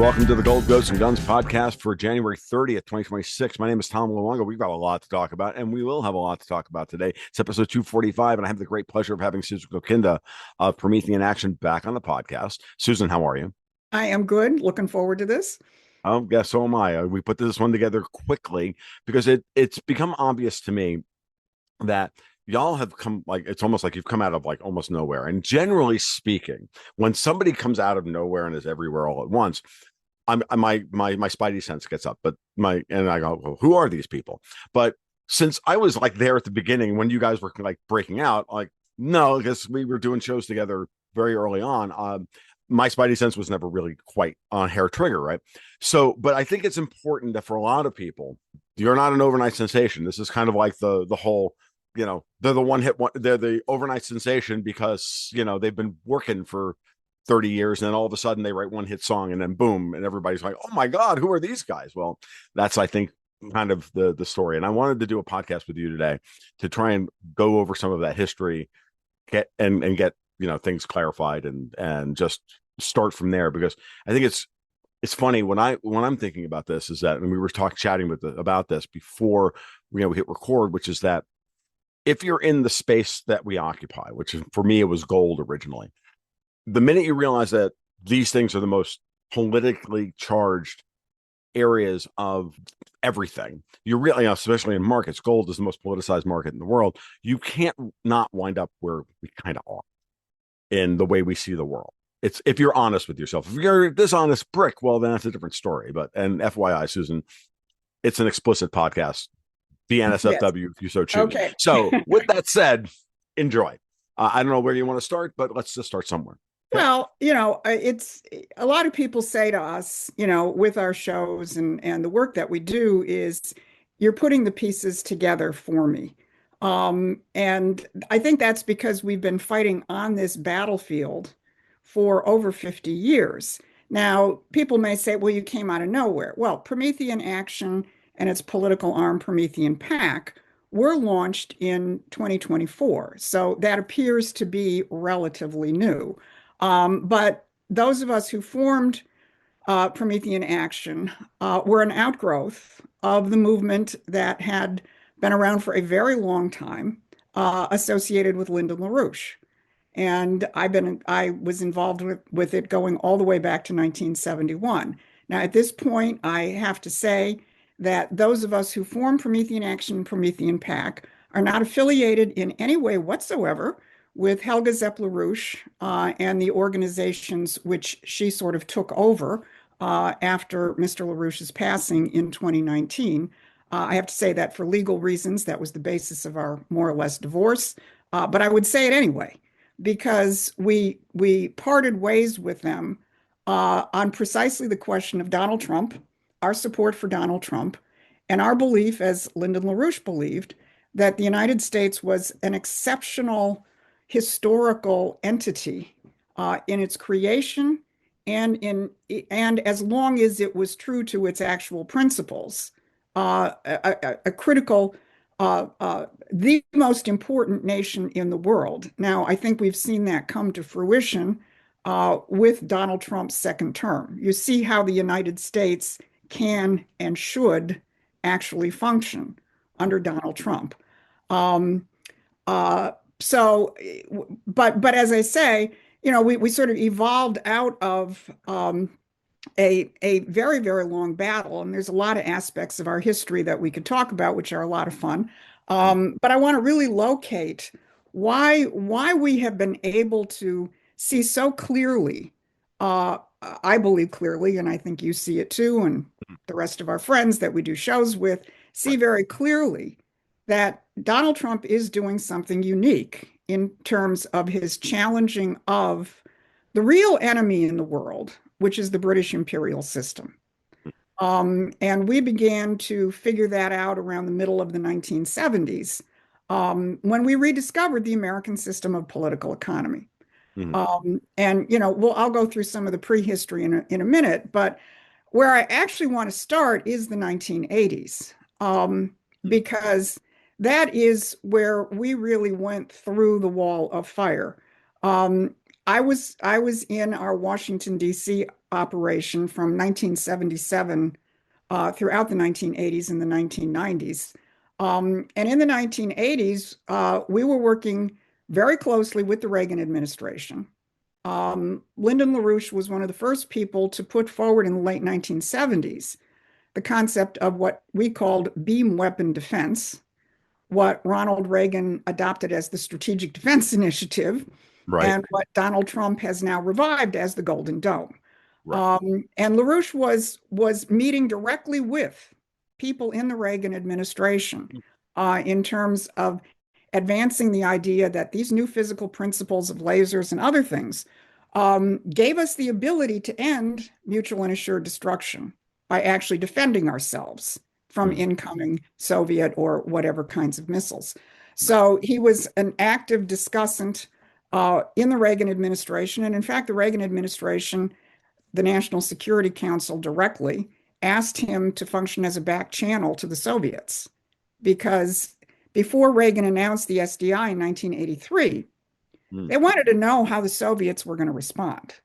welcome to the Gold Ghosts and Guns podcast for January 30th, 2026. My name is Tom Luongo. We've got a lot to talk about, and we will have a lot to talk about today. It's episode 245, and I have the great pleasure of having Susan Kokinda of Promethean Action back on the podcast. Susan, how are you? I am good. Looking forward to this. Yes, so am I. We put this one together quickly because it's become obvious to me that y'all have come, like, it's almost like you've come out of like almost nowhere. And generally speaking, when somebody comes out of nowhere and is everywhere all at once, my spidey sense gets up, but and I go, well, who are these people? But since I was like there at the beginning when you guys were like breaking out, like, no, because we were doing shows together very early on. My spidey sense was never really quite on hair trigger, right? So, but I think it's important that for a lot of people, you're not an overnight sensation. This is kind of like the whole, they're they're the overnight sensation because they've been working for 30 years, and then all of a sudden they write one hit song, and then boom, and everybody's like, oh my God, who are these guys? Well, that's, I think, kind of the story. And I wanted to do a podcast with you today to try and go over some of that history, get things clarified, and just start from there, because I think it's funny when I'm thinking about this, is that, and we were chatting about this before we hit record, which is that if you're in the space that we occupy, which is, for me, it was gold originally, the minute you realize that these things are the most politically charged areas of everything, you really, especially in markets, gold is the most politicized market in the world. You can't not wind up where we kind of are in the way we see the world. It's, if you're honest with yourself. If you're this honest brick, well, then that's a different story. But, and FYI, Susan, it's an explicit podcast. BNSFW, yes, if you so choose. Okay. So with that said, enjoy. I don't know where you want to start, but let's just start somewhere. Well, it's a lot of people say to us, with our shows and the work that we do, is you're putting the pieces together for me. And I think that's because we've been fighting on this battlefield for over 50 years. Now, people may say, well, you came out of nowhere. Well, Promethean Action and its political arm, Promethean PAC, were launched in 2024. So that appears to be relatively new. But those of us who formed Promethean Action were an outgrowth of the movement that had been around for a very long time, associated with Lyndon LaRouche. And I was involved with it going all the way back to 1971. Now, at this point, I have to say that those of us who formed Promethean Action and Promethean PAC are not affiliated in any way whatsoever with Helga Zepp-LaRouche and the organizations which she sort of took over after Mr. LaRouche's passing in 2019. I have to say that for legal reasons, that was the basis of our more or less divorce. But I would say it anyway, because we parted ways with them on precisely the question of Donald Trump, our support for Donald Trump, and our belief, as Lyndon LaRouche believed, that the United States was an exceptional historical entity in its creation and as long as it was true to its actual principles, a critical, the most important nation in the world. Now, I think we've seen that come to fruition with Donald Trump's second term. You see how the United States can and should actually function under Donald Trump. So, but as I say, we sort of evolved out of a very, very long battle, and there's a lot of aspects of our history that we could talk about, which are a lot of fun. But I want to really locate why we have been able to see so clearly, I believe clearly, and I think you see it too, and the rest of our friends that we do shows with see very clearly that Donald Trump is doing something unique in terms of his challenging of the real enemy in the world, which is the British imperial system. And we began to figure that out around the middle of the 1970s when we rediscovered the American system of political economy. And, I'll go through some of the prehistory in a minute, but where I actually want to start is the 1980s, because that is where we really went through the wall of fire. I was in our Washington, D.C. operation from 1977 throughout the 1980s and the 1990s. And in the 1980s, we were working very closely with the Reagan administration. Lyndon LaRouche was one of the first people to put forward in the late 1970s the concept of what we called beam weapon defense, what Ronald Reagan adopted as the Strategic Defense Initiative, Right. and what Donald Trump has now revived as the Golden Dome. Right. And LaRouche was meeting directly with people in the Reagan administration in terms of advancing the idea that these new physical principles of lasers and other things gave us the ability to end mutual and assured destruction by actually defending ourselves from Mm. incoming Soviet or whatever kinds of missiles. So he was an active discussant in the Reagan administration. And in fact, the Reagan administration, the National Security Council directly asked him to function as a back channel to the Soviets because before Reagan announced the SDI in 1983, Mm. they wanted to know how the Soviets were going to respond.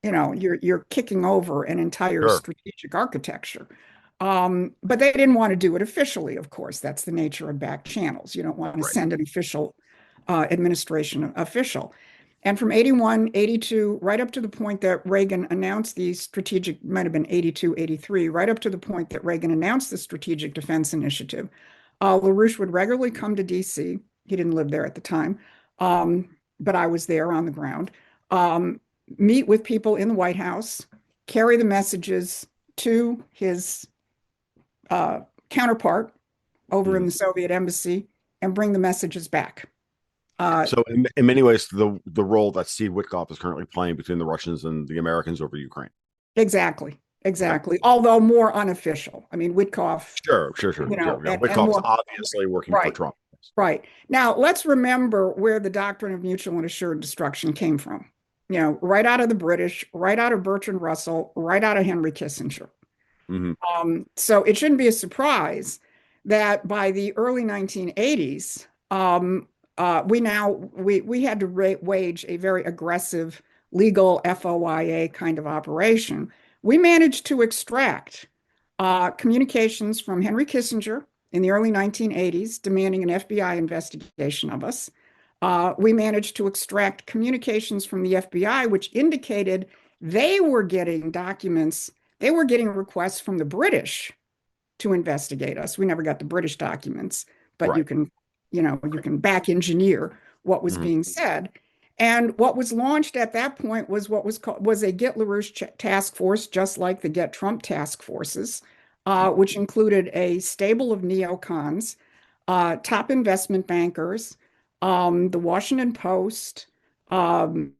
You know, you're kicking over an entire Sure. strategic architecture. But they didn't want to do it officially, of course. That's the nature of back channels. You don't want to Right. send an official administration official. And from 81, 82, right up to the point that Reagan announced the strategic, might have been 82, 83, right up to the point that Reagan announced the Strategic Defense Initiative, LaRouche would regularly come to DC. He didn't live there at the time, but I was there on the ground. Meet with people in the White House, carry the messages to his counterpart over in Mm. the Soviet embassy, and bring the messages back. So in many ways, the role that Steve Witkoff is currently playing between the Russians and the Americans over Ukraine. Exactly, Okay. exactly. Although more unofficial. I mean, Witkoff, Sure, sure, sure, you know, sure. Yeah, and Witkoff is more obviously working for right, Trump. right. Now, let's remember where the doctrine of mutual and assured destruction came from. You know, right out of the British, right out of Bertrand Russell, right out of Henry Kissinger. Hmm. So it shouldn't be a surprise that by the early 1980s, we had to wage a very aggressive legal FOIA kind of operation. We managed to extract communications from Henry Kissinger in the early 1980s demanding an FBI investigation of us. We managed to extract communications from the FBI, which indicated they were getting documents, they were getting requests from the British to investigate us. We never got the British documents, but Right. you can back engineer what was Hmm. being said. And what was launched at that point was what was a Get LaRouche task force, just like the Get Trump task forces, which included a stable of neocons, top investment bankers, the Washington Post, um,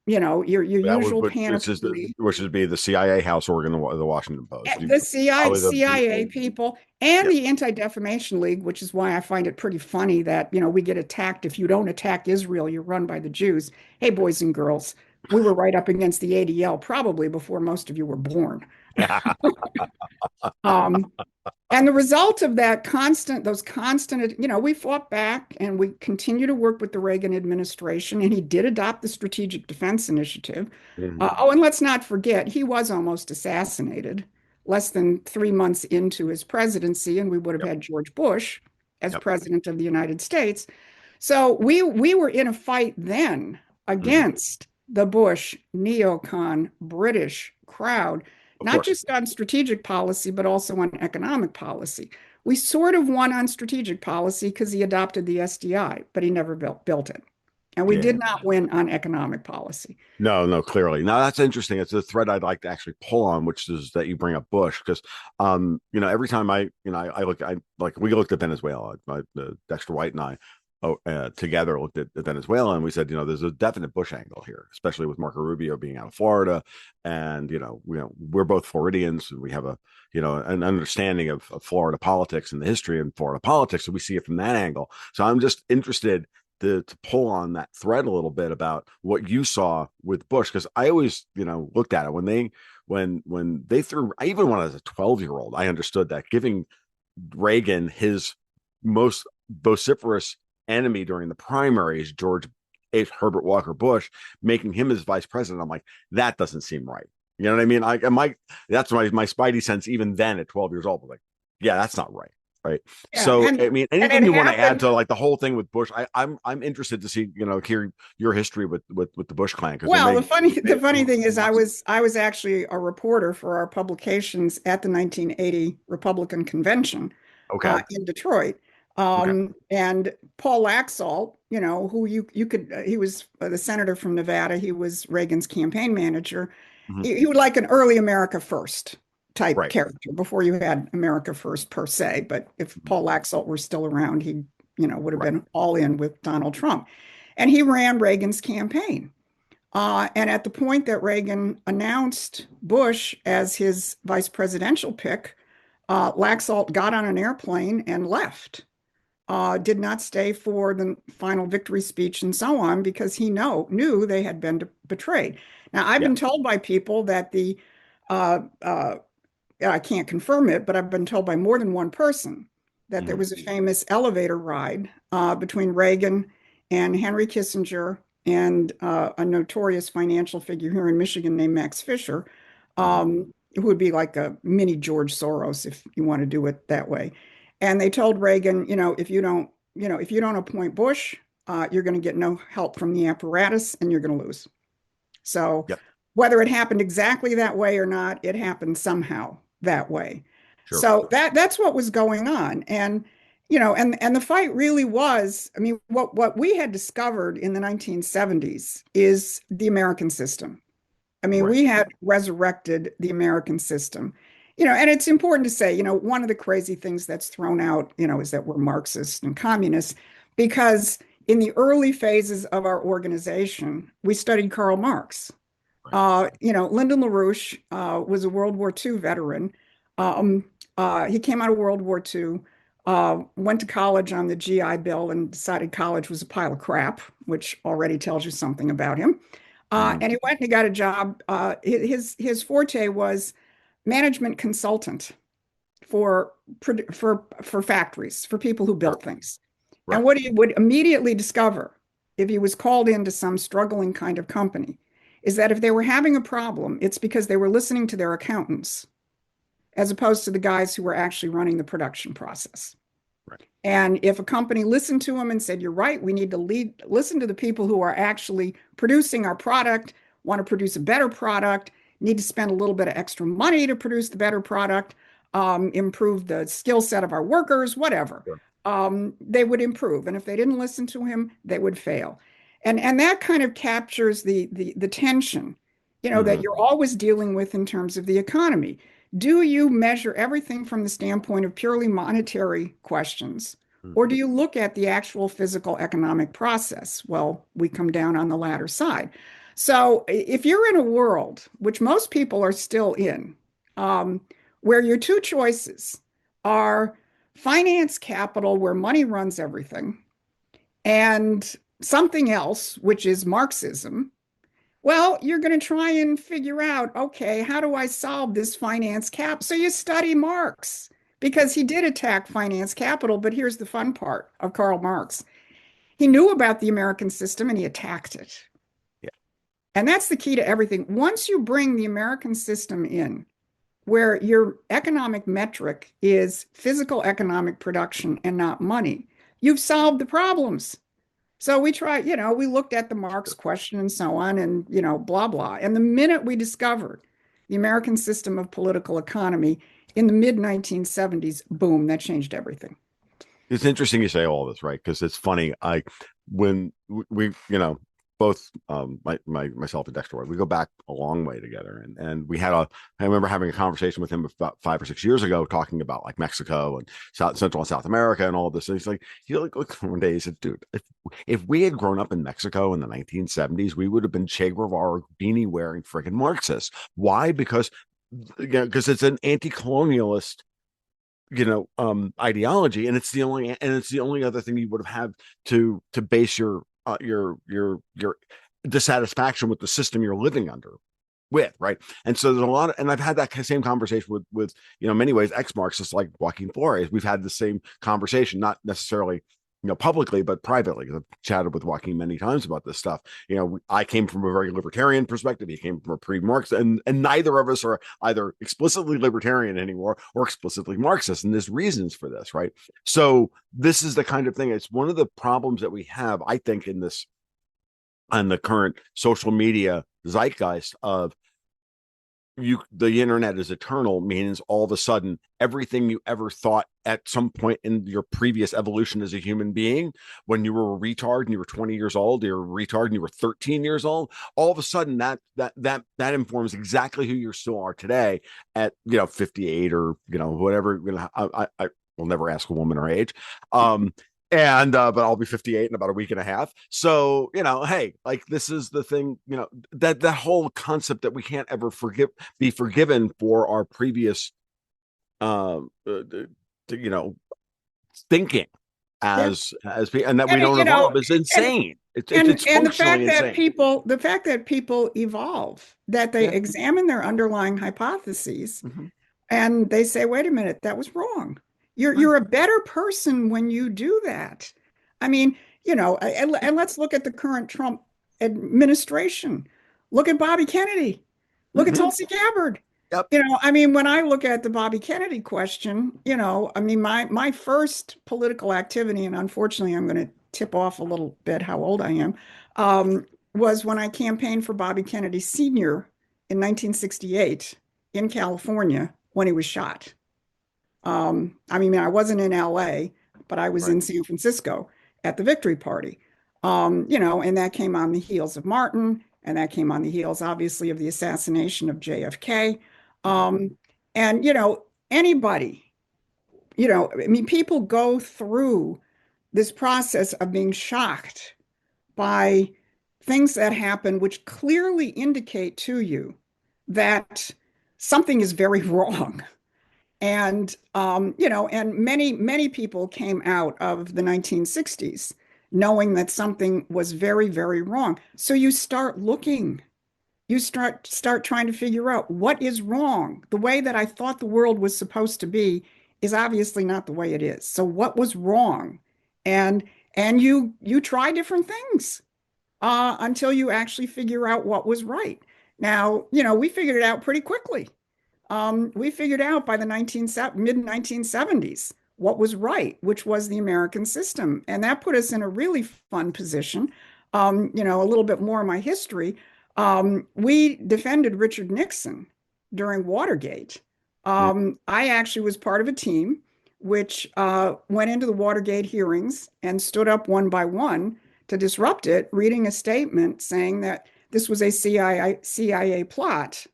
your That would, usual which panoply, would be the CIA house organ, the Washington Post. the CIA, Probably CIA people, and yeah. the Anti-Defamation League, which is why I find it pretty funny that, we get attacked. If you don't attack Israel, you're run by the Jews. Hey, boys and girls, we were right up against the ADL probably before most of you were born. Um, and the result of those constant, we fought back and we continue to work with the Reagan administration, and he did adopt the Strategic Defense Initiative. Mhm. And let's not forget, he was almost assassinated less than 3 months into his presidency, and we would have Yep. had George Bush as Yep. president of the United States. So we were in a fight then Mhm. against the Bush neocon British crowd, Of not course. just on strategic policy, but also on economic policy. We sort of won on strategic policy because he adopted the SDI, but he never built it. And we Yeah. did not win on economic policy. No, no, clearly. Now that's interesting. It's a thread I'd like to actually pull on, which is that you bring up Bush, because every time I look, I like we looked at Venezuela, Dexter White and I together looked at Venezuela, and we said, there's a definite Bush angle here, especially with Marco Rubio being out of Florida, and we're both Floridians, and we have an understanding of Florida politics and the history of Florida politics, so we see it from that angle. So I'm just interested to pull on that thread a little bit about what you saw with Bush, because I always looked at it when they threw. I even when I was a 12-year-old, I understood that giving Reagan his most vociferous enemy during the primaries, George H. Herbert Walker Bush, making him his vice president. I'm like, that doesn't seem right. You know what I mean? That's my spidey sense, even then at 12 years old, was like, yeah, that's not right. Right. Yeah, So, I mean, and anything it you want to add happened. to like the whole thing with Bush, I'm interested to see, hear your history with the Bush clan, because Well, it the funny makes thing is, lots of sense. I was actually a reporter for our publications at the 1980 Republican Convention Okay. in Detroit. Okay. And Paul Laxalt, who you could, he was the senator from Nevada. He was Reagan's campaign manager. Hmm. He was like an early America First type Right. character before you had America First per se. But if Mhm. Paul Laxalt were still around, he, would have Right. been all in with Donald Trump. And he ran Reagan's campaign. And at the point that Reagan announced Bush as his vice presidential pick, Laxalt got on an airplane and left. Did not stay for the final victory speech and so on because he knew they had been betrayed. Now, I've Yeah. been told by people that uh, uh, I can't confirm it, but I've been told by more than one person that there Hmm. was a famous elevator ride between Reagan and Henry Kissinger and a notorious financial figure here in Michigan named Max Fisher, Hmm. who would be like a mini George Soros if you want to do it that way. And they told Reagan, if you don't appoint Bush, you're going to get no help from the apparatus and you're going to lose. So Yep. whether it happened exactly that way or not, it happened somehow that way. Sure. So that's what was going on. And and the fight really was, I mean, what we had discovered in the 1970s is the American system. I mean, Right. we had resurrected the American system. And it's important to say, one of the crazy things that's thrown out, is that we're Marxists and communists, because in the early phases of our organization, we studied Karl Marx. Right. Lyndon LaRouche was a World War II veteran. Um, he came out of World War II, went to college on the GI Bill and decided college was a pile of crap, which already tells you something about him. Hmm. And he went and he got a job. His forte was management consultant for for factories, for people who Sure. built things. And Right. what he would immediately discover if he was called into some struggling kind of company is that if they were having a problem, it's because they were listening to their accountants as opposed to the guys who were actually running the production process. Right. And if a company listened to them and said, "You're right, we need to listen to the people who are actually producing our product, want to produce a better product, need to spend a little bit of extra money to produce the better product, improve the skill set of our workers, whatever," Sure. they would improve. And if they didn't listen to him, they would fail. And that kind of captures the tension, that Hmm. you're always dealing with in terms of the economy. Do you measure everything from the standpoint of purely monetary questions, or do you look at the actual physical economic process? Well, we come down on the latter side. So if you're in a world, which most people are still in, um, where your two choices are finance capital, where money runs everything, and something else, which is Marxism, well, you're going to try and figure out, okay, how do I solve this finance cap? So you study Marx because he did attack finance capital. But here's the fun part of Karl Marx. He knew about the American system and he attacked it. Yeah. And that's the key to everything. Once you bring the American system in, where your economic metric is physical economic production and not money, you've solved the problems. So we tried, we looked at the Marx Sure. question and so on and, blah, blah. And the minute we discovered the American system of political economy in the mid 1970s, boom, that changed everything. It's interesting you say all this, right? Because it's funny. When we, both myself and Dexter, we go back a long way together, and I remember having a conversation with him about 5 or 6 years ago, talking about like Mexico and Central and South America and all of this. And he's like, look, one day he said, dude, if we had grown up in Mexico in the 1970s, we would have been Che Guevara beanie wearing freaking Marxists. Why? Because it's an anti-colonialist ideology, and it's the only other thing you would have had to base your dissatisfaction with the system you're living under with, right? And so there's a lot of, and I've had that same conversation with many ways ex-Marxists like Joaquin Flores. We've had the same conversation, not necessarily publicly, but privately. I've chatted with Joaquin many times about this stuff. I came from a very libertarian perspective. He came from a pre-Marx, and neither of us are either explicitly libertarian anymore or explicitly Marxist. And there's reasons for this, right? So this is the kind of thing. It's one of the problems that we have, I think, in this on the current social media zeitgeist of the internet is eternal means all of a sudden everything you ever thought at some point in your previous evolution as a human being, when you were a retard and you were 20 years old, you were a retard and you were 13 years old, all of a sudden that informs exactly who you still are today at 58 or whatever. I will never ask a woman her age. And but I'll be 58 in about a week and a half. So, hey, like, this is the thing, that whole concept that we can't ever be forgiven for our previous you know thinking Yeah. and that we And don't you know, evolve is and insane. It's and functionally insane. the fact that people evolve, that they Yeah. examine their underlying hypotheses Mm-hmm. and they say, wait a minute, that was wrong. Right. You're a better person when you do that. I mean, and let's look at the current Trump administration. Look at Bobby Kennedy. Look at Mm-hmm. Tulsi Gabbard. Yep. I mean, when I look at the Bobby Kennedy question, I mean, my first political activity, and unfortunately, I'm going to tip off a little bit how old I am, um, was when I campaigned for Bobby Kennedy Sr. in 1968 in California when he was shot. I mean, I wasn't in LA, but I was Right. in San Francisco at the victory party. And that came on the heels of Martin, and that came on the heels, obviously, of the assassination of JFK. Mm-hmm. Um, and, anybody, I mean, people go through this process of being shocked by things that happen, which clearly indicate to you that something is very wrong. And many people came out of the 1960s knowing that something was very, very wrong. So you start looking, you start trying to figure out what is wrong. The way that I thought the world was supposed to be is obviously not the way it is. So what was wrong? And you try different things until you actually figure out what was right. Now, we figured it out pretty quickly. We figured out by the mid 1970s what was right, which was the American system. And that put us in a really fun position. A little bit more of my history. We defended Richard Nixon during Watergate. I actually was part of a team which went into the Watergate hearings and stood up one by one to disrupt it, reading a statement saying that this was a CIA plot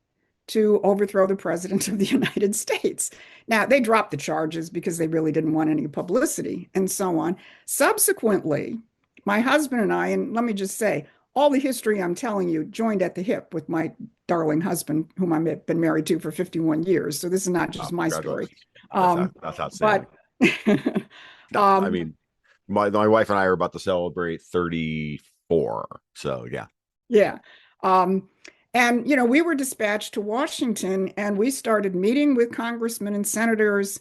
to overthrow the president of the United States. Now, they dropped the charges because they really didn't want any publicity and so on. Subsequently, my husband and I, and let me just say, all the history I'm telling you joined at the hip with my darling husband, whom I've been married to for 51 years. So this is not Oh, just my story. congratulations. Um, That's outstanding. but No, I um, mean, my wife and I are about to celebrate 34. So yeah. Yeah. Um, and, we were dispatched to Washington and we started meeting with congressmen and senators,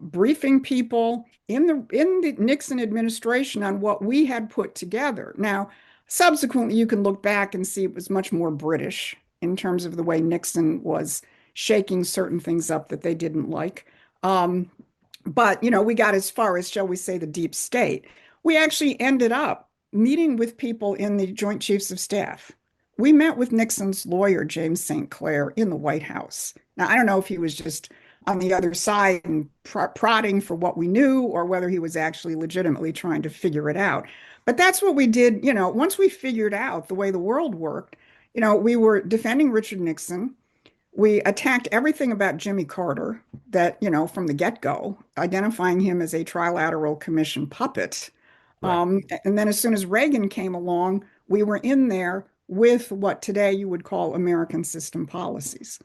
briefing people in the Nixon administration on what we had put together. Now, subsequently, you can look back and see it was much more British in terms of the way Nixon was shaking certain things up that they didn't like. But, we got as far as, shall we say, the deep state. We actually ended up meeting with people in the Joint Chiefs of Staff. We met with Nixon's lawyer, James St. Clair, in the White House. Now, I don't know if he was just on the other side and prodding for what we knew or whether he was actually legitimately trying to figure it out. But that's what we did. Once we figured out the way the world worked, we were defending Richard Nixon. We attacked everything about Jimmy Carter that, from the get-go, identifying him as a trilateral commission puppet. Right. And then as soon as Reagan came along, we were in there with what today you would call American system policies.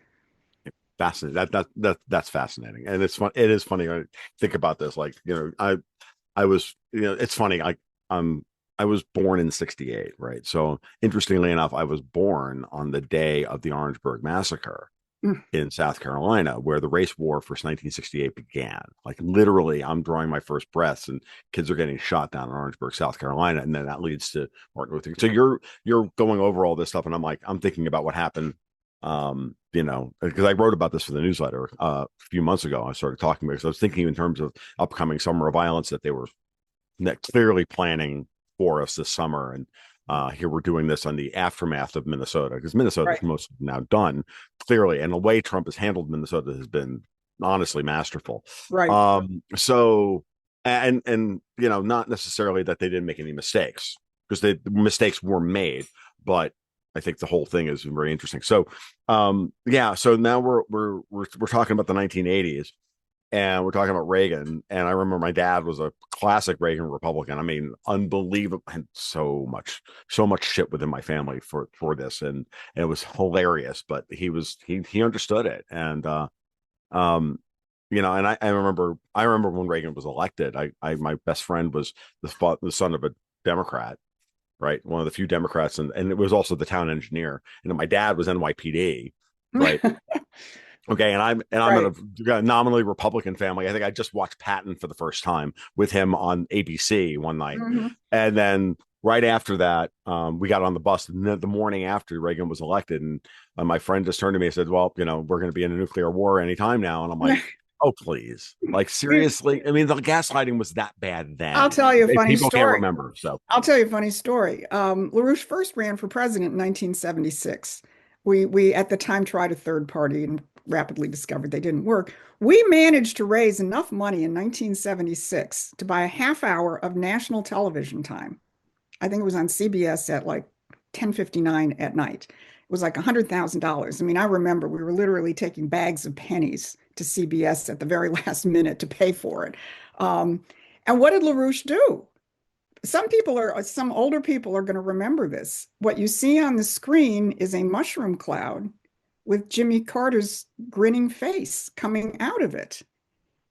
Fascinating. That's fascinating. And it's fun. It is funny. I think about this. Like, I was, it's funny. I was born in 68, right? So interestingly enough, I was born on the day of the Orangeburg massacre. Mm. in South Carolina, where the race war for 1968 began. Like literally, I'm drawing my first breaths, and kids are getting shot down in Orangeburg, South Carolina, and then that leads to Martin Luther. So you're going over all this stuff, and I'm thinking about what happened. Because I wrote about this for the newsletter a few months ago. I started talking about it. So I was thinking in terms of upcoming summer of violence that they were clearly planning for us this summer. And here we're doing this on the aftermath of Minnesota, because Minnesota is Right. most now done, clearly. And the way Trump has handled Minnesota has been honestly masterful. Right. So, and not necessarily that they didn't make any mistakes, because the mistakes were made, but I think the whole thing is very interesting. So, yeah. So now we're talking about the 1980s, and we're talking about Reagan. And I remember my dad was a classic Reagan Republican. I mean, unbelievable, and so much shit within my family for this, and it was hilarious. But he understood it, and and I remember when Reagan was elected. I my best friend was the son of a Democrat, right? One of the few Democrats, and it was also the town engineer. And my dad was NYPD, right? Okay, and I'm in Right. a nominally Republican family. I think I just watched Patton for the first time with him on ABC one night, Hmm. and then right after that, we got on the bus the morning after Reagan was elected, and my friend just turned to me and said, "Well, we're going to be in a nuclear war anytime now," and I'm like, "Oh, please, like seriously?" I mean, the gaslighting was that bad I'll then. tell you a If funny people can't story. remember, so I'll tell you a funny story. LaRouche first ran for president in 1976. We at the time tried a third party and rapidly discovered they didn't work. We managed to raise enough money in 1976 to buy a half hour of national television time. I think it was on CBS at like 10:59 at night. It was like $100,000. I mean, I remember we were literally taking bags of pennies to CBS at the very last minute to pay for it. Um, and what did LaRouche do? Some older people are going to remember this. What you see on the screen is a mushroom cloud with Jimmy Carter's grinning face coming out of it.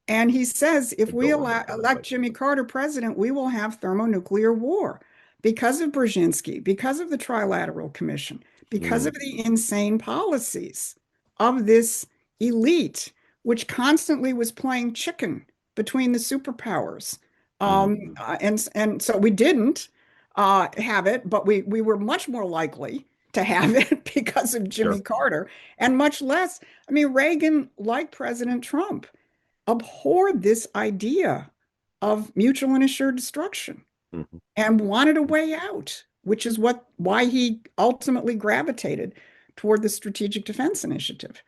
And he says, I if we don't remember that, elect but Jimmy Carter president, we will have thermonuclear war because of Brzezinski, because of the Trilateral Commission, because mm, of the insane policies of this elite, which constantly was playing chicken between the superpowers. mm, And so we didn't have it, but we were much more likely to have it because of Jimmy sure. Carter, and much less. I mean, Reagan, like President Trump, abhorred this idea of mutual and assured destruction Mhm. and wanted a way out, which is why he ultimately gravitated toward the Strategic Defense Initiative.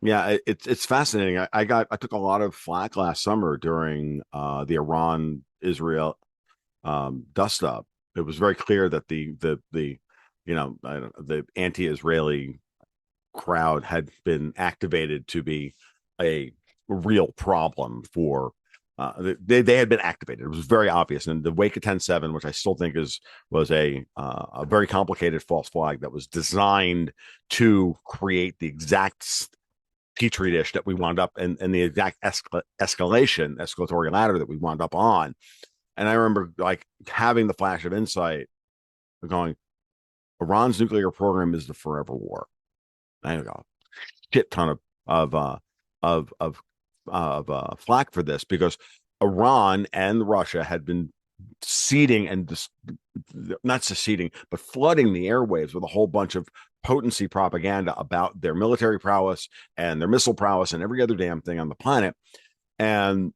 Yeah, it's fascinating. I took a lot of flack last summer during the Iran Israel dust up. It was very clear that the the anti-Israeli crowd had been activated to be a real problem for they had been activated. It was very obvious. And the wake of 10/7, which I still think was a very complicated false flag that was designed to create the exact petri dish that we wound up and the exact escalatory ladder that we wound up on. And I remember like having the flash of insight, going, Iran's nuclear program is the forever war. I got a shit ton of uh of of flack for this, because Iran and Russia had been seeding and not seceding, but flooding the airwaves with a whole bunch of potency propaganda about their military prowess and their missile prowess and every other damn thing on the planet. And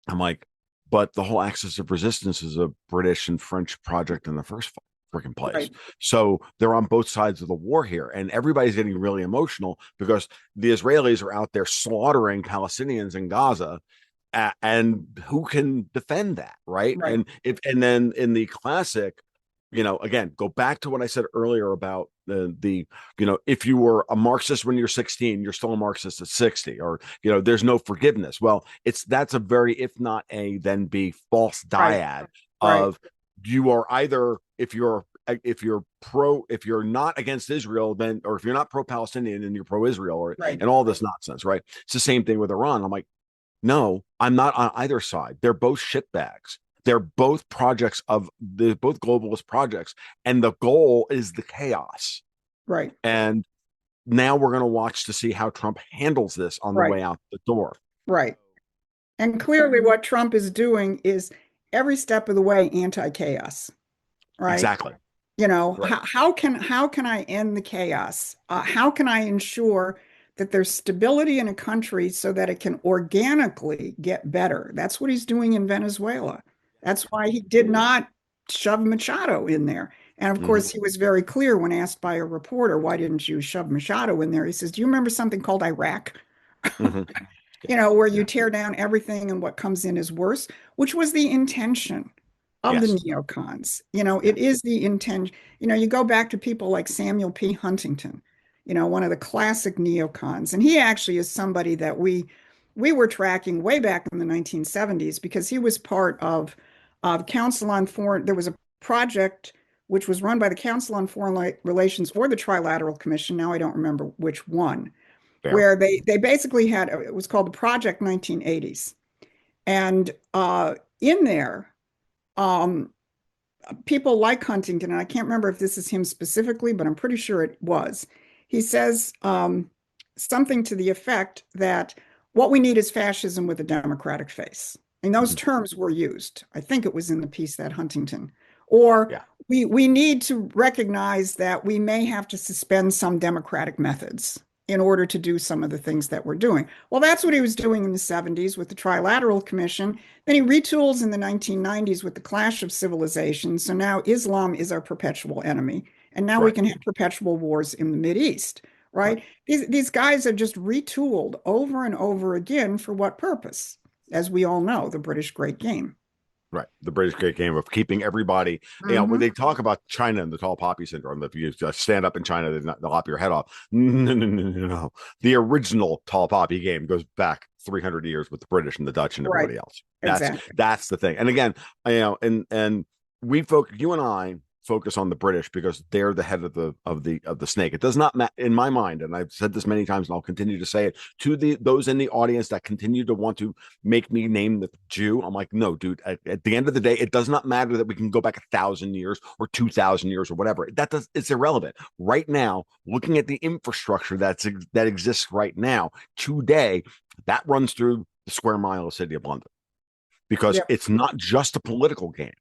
I'm like, but the whole axis of resistance is a British and French project in the first freaking place. Right, So they're on both sides of the war here. And everybody's getting really emotional because the Israelis are out there slaughtering Palestinians in Gaza. And who can defend that, right? right, And then in the classic, again, go back to what I said earlier about the if you were a Marxist when you're 16, you're still a Marxist at 60, or there's no forgiveness. Well, that's a very, if not A, then B, false right, dyad right, of, you are either, if you're not against Israel, then, or if you're not pro-Palestinian, then you're pro-Israel, or right, and all this nonsense, right? It's the same thing with Iran. I'm like, no, I'm not on either side. They're both shitbags. They're both both globalist projects, and the goal is the chaos. right. And now we're going to watch to see how Trump handles this on the Right, way out the door. right. And clearly what Trump is doing is every step of the way anti-chaos, right? Exactly. You know, Right. how can I end the chaos? How can I ensure that there's stability in a country so that it can organically get better? That's what he's doing in Venezuela. That's why he did not shove Machado in there. And of Mm-hmm. course, he was very clear when asked by a reporter, why didn't you shove Machado in there? He says, do you remember something called Iraq? Mm-hmm. You know, where you Yeah. tear down everything and what comes in is worse, which was the intention of the Yes. neocons. You know, Yeah. it is the intention. You know, you go back to people like Samuel P. Huntington, you know, one of the classic neocons, and he actually is somebody that we were tracking way back in the 1970s because he was part of Council on Foreign. There was a project which was run by the Council on Foreign Relations or the Trilateral Commission. Now I don't remember which one, Fair. where they basically had it was called the Project 1980s, and in there, um, people like Huntington, and I can't remember if this is him specifically, but I'm pretty sure it was. He says something to the effect that what we need is fascism with a democratic face. And those Mm-hmm. terms were used. I think it was in the piece that Huntington. Or Yeah. we need to recognize that we may have to suspend some democratic methods in order to do some of the things that we're doing. Well, that's what he was doing in the 70s with the Trilateral Commission. Then he retools in the 1990s with the clash of civilizations. So now Islam is our perpetual enemy. And now we Right. can have perpetual wars in the Mideast, Right. right? These guys are just retooled over and over again for what purpose? As we all know, the British Great Game. Right. The British Great Game of keeping everybody, when Hmm. they talk about China and the tall poppy syndrome, if you just stand up in China, they'll lop your head off. No, no, no, no, no. The original tall poppy game goes back 300 years with the British and the Dutch and Right. everybody else. Exactly. That's the thing. And again, and you and I focus on the British because they're the head of the snake. It does not matter in my mind, and I've said this many times, and I'll continue to say it to those in the audience that continue to want to make me name the Jew. I'm like, no, dude. At the end of the day, it does not matter that we can go back 1,000 years or 2,000 years or whatever. It's irrelevant right now. Looking at the infrastructure that exists right now today, that runs through the square mile of the city of London because Yeah. it's not just a political game.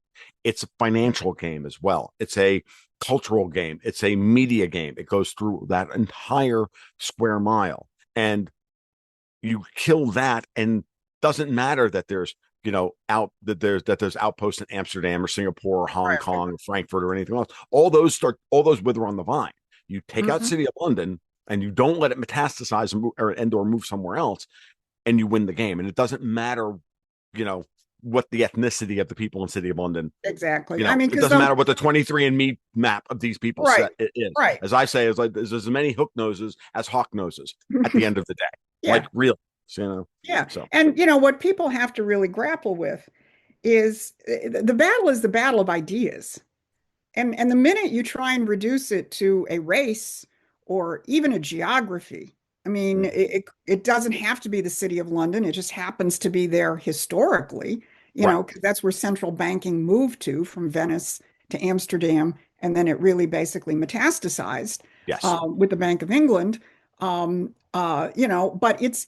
It's a financial game as well. It's a cultural game. It's a media game. It goes through that entire square mile. And you kill that, and doesn't matter that there's there's outposts in Amsterdam or Singapore or Hong Right. Kong or Frankfurt or anything else. All those wither on the vine. You take out Hmm. City of London and you don't let it metastasize or move somewhere else, and you win the game. And it doesn't matter, you know, what the ethnicity of the people in City of London, Exactly. I mean, it because doesn't matter what the 23andMe map of these people right, set it is. right. As I say, there's as many hook noses as hawk noses at the end of the day. Like Yeah, really, yeah. so And you know what people have to really grapple with is the battle is the battle of ideas. And the minute you try and reduce it to a race or even a geography, I mean, mm, it doesn't have to be the city of London. It just happens to be there historically, you right. know, because that's where central banking moved to from Venice to Amsterdam. And then it really basically metastasized Yes. with the Bank of England. You know, but it's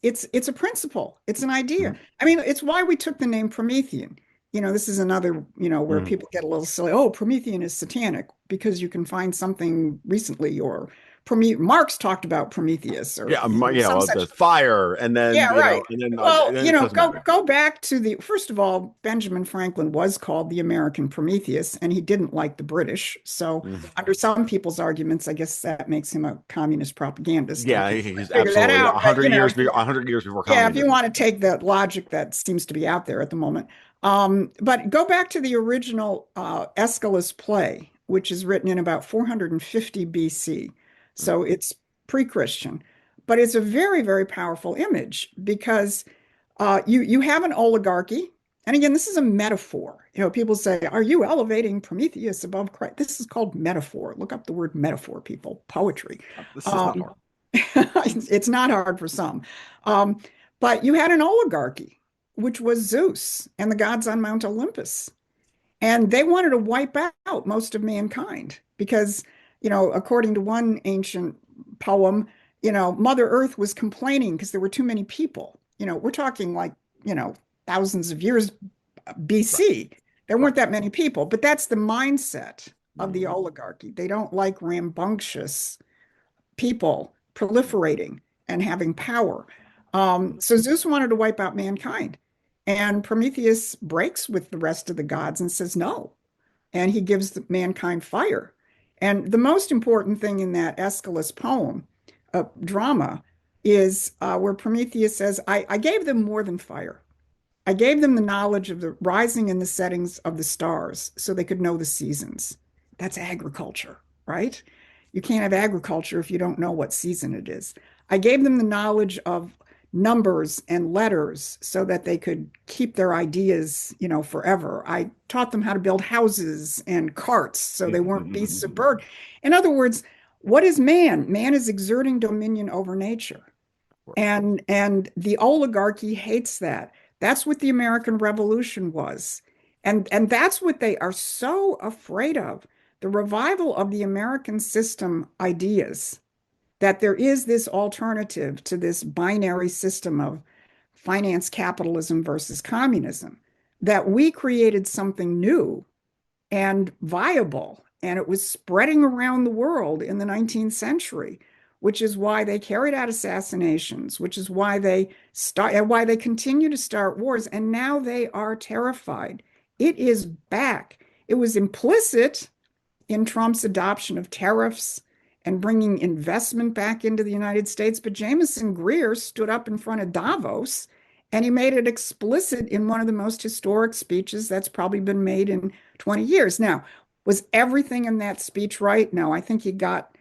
a principle. It's an idea. Mm-hmm. I mean, it's why we took the name Promethean. You know, this is another, you know, where Mm-hmm. people get a little silly. Oh, Promethean is satanic because you can find something recently, or Marx talked about Prometheus, or Yeah, you know, some well, the such. fire, and then Yeah, right. and Well, then you it know, doesn't matter. go back to the first of all, Benjamin Franklin was called the American Prometheus, and he didn't like the British. So, Mm-hmm. under some people's arguments, I guess that makes him a communist propagandist. I Yeah, can't he's figure that absolutely out, but you know, 100 years before yeah, if you communism. want to take that logic that seems to be out there at the moment. But go back to the original Aeschylus play, which is written in about 450 BC. Mm-hmm. So it's pre-Christian, but it's a very, very powerful image because you have an oligarchy. And again, this is a metaphor. You know, people say, "Are you elevating Prometheus above Christ?" This is called metaphor. Look up the word metaphor, people. Poetry. This is not Um, hard. it's not hard for some. Um, but you had an oligarchy, which was Zeus and the gods on Mount Olympus. And they wanted to wipe out most of mankind because, you know, according to one ancient poem, Mother Earth was complaining because there were too many people. We're talking like, thousands of years Right. BC. There Right. weren't that many people, but that's the mindset of the Mhm. oligarchy. They don't like rambunctious people proliferating and having power. Mhm. So Zeus wanted to wipe out mankind. And Prometheus breaks with the rest of the gods and says no. And he gives mankind fire. And the most important thing in that Aeschylus poem, drama, is where Prometheus says, I gave them more than fire. I gave them the knowledge of the rising and the settings of the stars so they could know the seasons. That's agriculture, right? You can't have agriculture if you don't know what season it is. I gave them the knowledge of numbers and letters so that they could keep their ideas, forever. I taught them how to build houses and carts so they weren't beasts of burden. In other words, what is man? Man is exerting dominion over nature. Of course. And the oligarchy hates that. That's what the American Revolution was. And that's what they are so afraid of. The revival of the American system ideas that there is this alternative to this binary system of finance capitalism versus communism, that we created something new and viable. And it was spreading around the world in the 19th century, which is why they carried out assassinations, which is why they start and why they continue to start wars. And now they are terrified. It is back. It was implicit in Trump's adoption of tariffs and bringing investment back into the United States. But Jameson Greer stood up in front of Davos and he made it explicit in one of the most historic speeches that's probably been made in 20 years. Now, was everything in that speech right? No, I think he got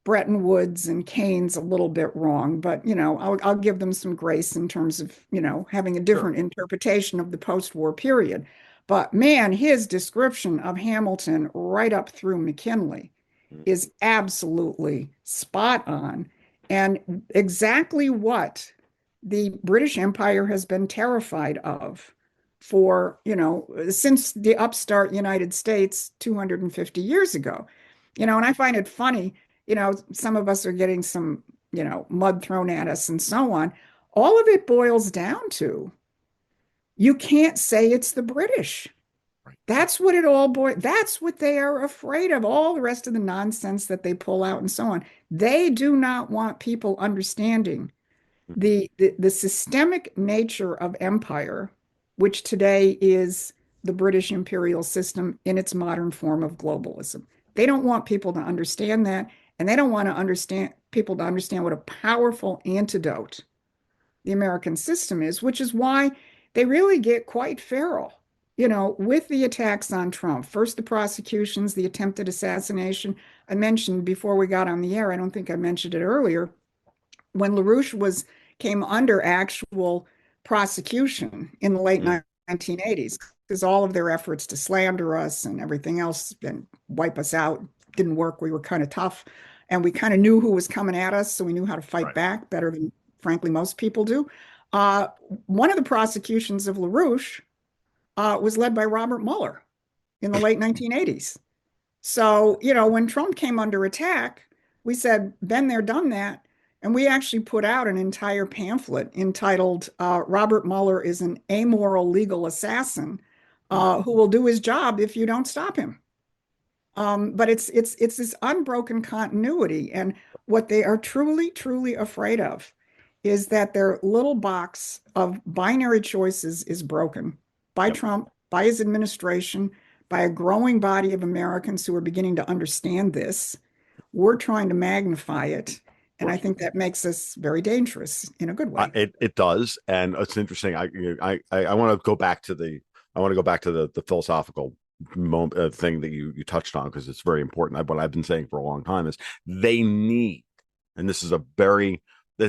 Bretton Woods and Keynes a little bit wrong, but I'll give them some grace in terms of having a Sure. different interpretation of the post-war period. But man, his description of Hamilton right up through McKinley Mhm. is absolutely spot on and exactly what the British Empire has been terrified of for, since the upstart United States 250 years ago. And I find it funny, some of us are getting some, mud thrown at us and so on. All of it boils down to you can't say it's the British. Right. That's what it all boils. That's what they are afraid of. All the rest of the nonsense that they pull out and so on. They do not want people understanding Mhm. the systemic nature of empire, which today is the British imperial system in its modern form of globalism. They don't want people to understand that, and they don't want to understand people to understand what a powerful antidote the American system is, which is why they really get quite feral, with the attacks on Trump. First, the prosecutions, the attempted assassination. I mentioned before we got on the air, I don't think I mentioned it earlier, when LaRouche came under actual prosecution in the late Mhm. 1980s, because all of their efforts to slander us and everything else and wipe us out didn't work. We were kind of tough and we kind of knew who was coming at us, so we knew how to fight Right. back better than, frankly, most people do. Uh, One of the prosecutions of LaRouche was led by Robert Mueller in the late 1980s. So, when Trump came under attack, we said, been there, done that. And we actually put out an entire pamphlet entitled Robert Mueller is an amoral legal assassin Mhm. who will do his job if you don't stop him. But it's this unbroken continuity. And what they are truly, truly afraid of is that their little box of binary choices is broken by Yep. Trump, by his administration, by a growing body of Americans who are beginning to understand this. We're trying to magnify it. Of And I course. think that makes us very dangerous in a good way. It does, and it's interesting. I want to go back to the philosophical moment thing that you touched on because it's very important. What I've been saying for a long time is they need, and this is a very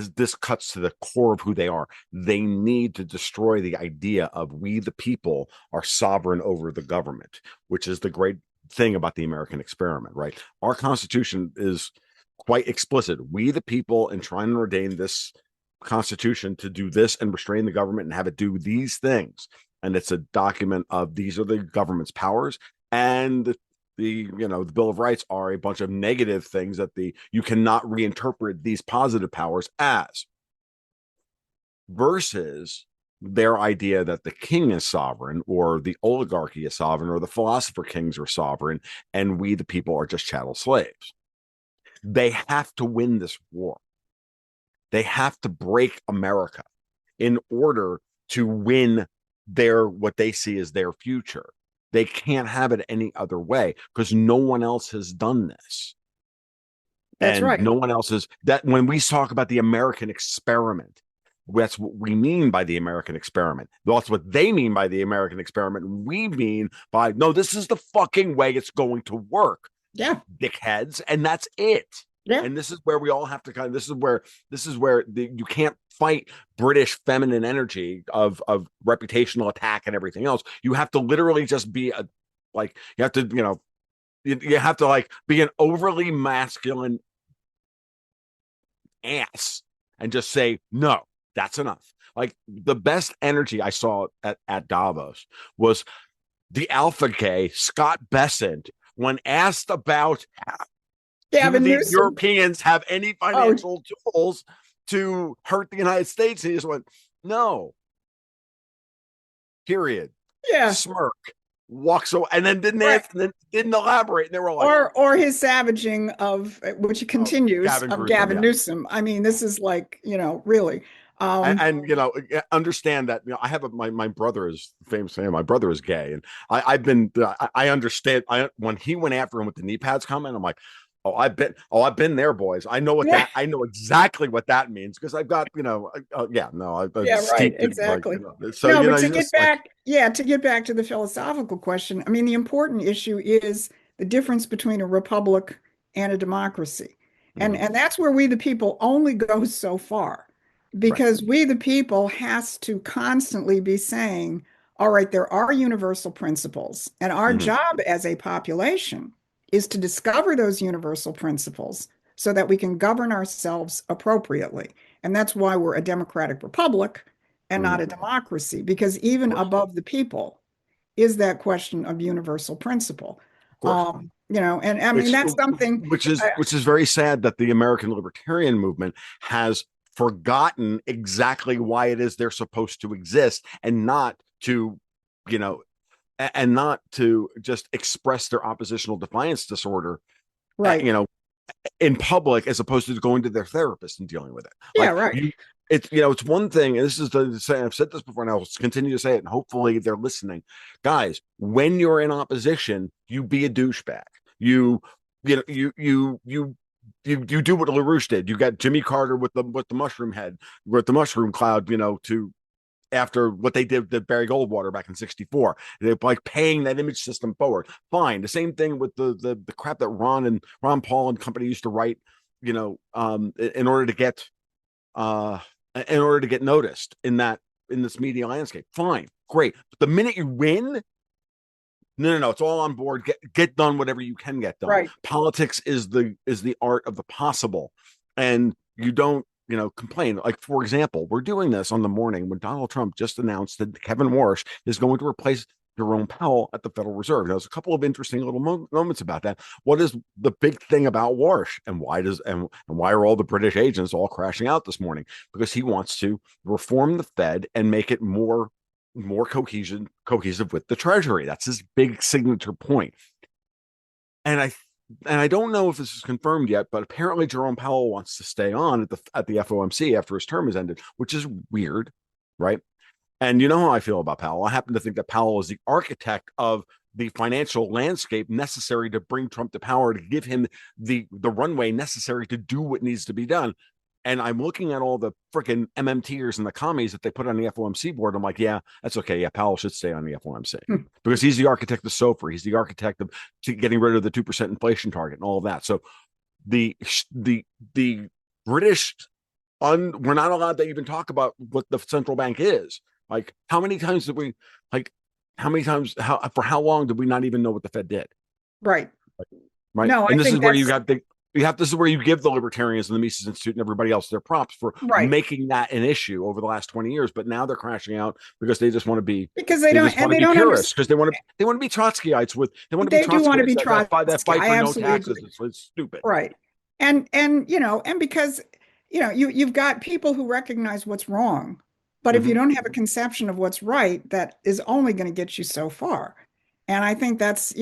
this cuts to the core of who they are. They need to destroy the idea of we the people are sovereign over the government, which is the great thing about the American experiment, right? Our Constitution is quite explicit. We the people, in trying to ordain this Constitution to do this and restrain the government and have it do these things. And it's a document of these are the government's powers and the Bill of Rights are a bunch of negative things that you cannot reinterpret these positive powers as, versus their idea that the king is sovereign, or the oligarchy is sovereign, or the philosopher kings are sovereign, and we the people are just chattel slaves. They have to win this war. They have to break America in order to win what they see as their future. They can't have it any other way, because no one else has done this. That's And right. no one else is. That when we talk about the American experiment, that's what we mean by the American experiment. That's what they mean by the American experiment. We mean by, no, this is the fucking way it's going to work, Yeah. dickheads, and that's it. Yeah. And this is where we all have to this is where you can't fight British feminine energy of reputational attack and everything else. You have to literally just be you have to, you have to like be an overly masculine ass and just say, no, that's enough. Like, the best energy I saw at Davos was the alpha gay Scott Bessent, when asked about, do Gavin the Newsom. Europeans have any Oh, financial tools to hurt the United States? He just went, no, period. yeah. Smirk, walks away, and then didn't Right. answer, and then didn't elaborate. And they were like, Or his savaging of, which oh, continues, Gavin of Newsom, Gavin yeah. Newsom. I mean, this is like, really. Um, And understand that, I have my brother is famous. My brother is gay, and I've been I understand. When he went after him with the knee pads comment, I'm like, I've been there, boys. yeah, I know exactly what that means, because I've got, yeah, no, I've yeah, right, steeped in, like, exactly. so, No, but you to get just like, back, yeah, to get back to the philosophical question, I mean, the important issue is the difference between a republic and a democracy. mhm, And that's where we the people only go so far, right, because we the people has to constantly be saying, all right, there are universal principles, and our mhm, job as a population is to discover those universal principles so that we can govern ourselves appropriately. And that's why we're a democratic republic and mhm, not a of democracy, because even course, above the people is that question of universal principle. of course. And I mean, It's that's something, which is very sad that the American libertarian movement has forgotten exactly why it is they're supposed to exist, and not to, you know, and not to just express their oppositional defiance disorder, right. you know, in public, as opposed to going to their therapist and dealing with it. Yeah, Like, right. it's one thing, and this is the say, I've said this before, and I'll continue to say it, and hopefully they're listening. Guys, when you're in opposition, you be a douchebag. You you know you do what LaRouche did. You got Jimmy Carter with the mushroom head, with the mushroom cloud, to after what they did to Barry Goldwater back in '64. They're like paying that image system forward. Fine. The same thing with the crap that Ron Paul and company used to write, in order to get uh noticed in this media landscape. Fine, great. But the minute you win, no, it's all on board. Get done whatever you can get done. Right. Politics is the art of the possible, and you don't, complain. Like, for example, we're doing this on the morning when Donald Trump just announced that Kevin Warsh is going to replace Jerome Powell at the Federal Reserve. There's a couple of interesting little moments about that. What is the big thing about Warsh, and why are all the British agents all crashing out this morning? Because he wants to reform the Fed and make it more cohesive with the Treasury. That's his big signature point. And I don't know if this is confirmed yet, but apparently Jerome Powell wants to stay on at the FOMC after his term is ended, which is weird, right? And you know how I feel about Powell. I happen to think that Powell is the architect of the financial landscape necessary to bring Trump to power, to give him the runway necessary to do what needs to be done. And I'm looking at all the freaking MMTers and the commies that they put on the FOMC board. I'm like, yeah, that's okay. Yeah, Powell should stay on the FOMC Hmm. because he's the architect of SOFR. He's the architect of getting rid of the 2% inflation target and all of that. So the the British, we're not allowed to even talk about what the central bank is. Like, how many times for how long did we not even know what the Fed did? Right. Right. No, I And this is think where you that's got the this is where you give the libertarians and the Mises Institute and everybody else their props for Right. making that an issue over the last 20 years. But now they're crashing out because they just want to be Because they they don't purists, understand. because they want to be Trotskyites with they want to be They do want to be Trotskyites that Trotsky. fight I for no absolutely taxes. agree. It's stupid. Right. And because, you've got people who recognize what's wrong, but if you Mm-hmm. don't have a conception of what's right, that is only going to get you so far. And I think that's,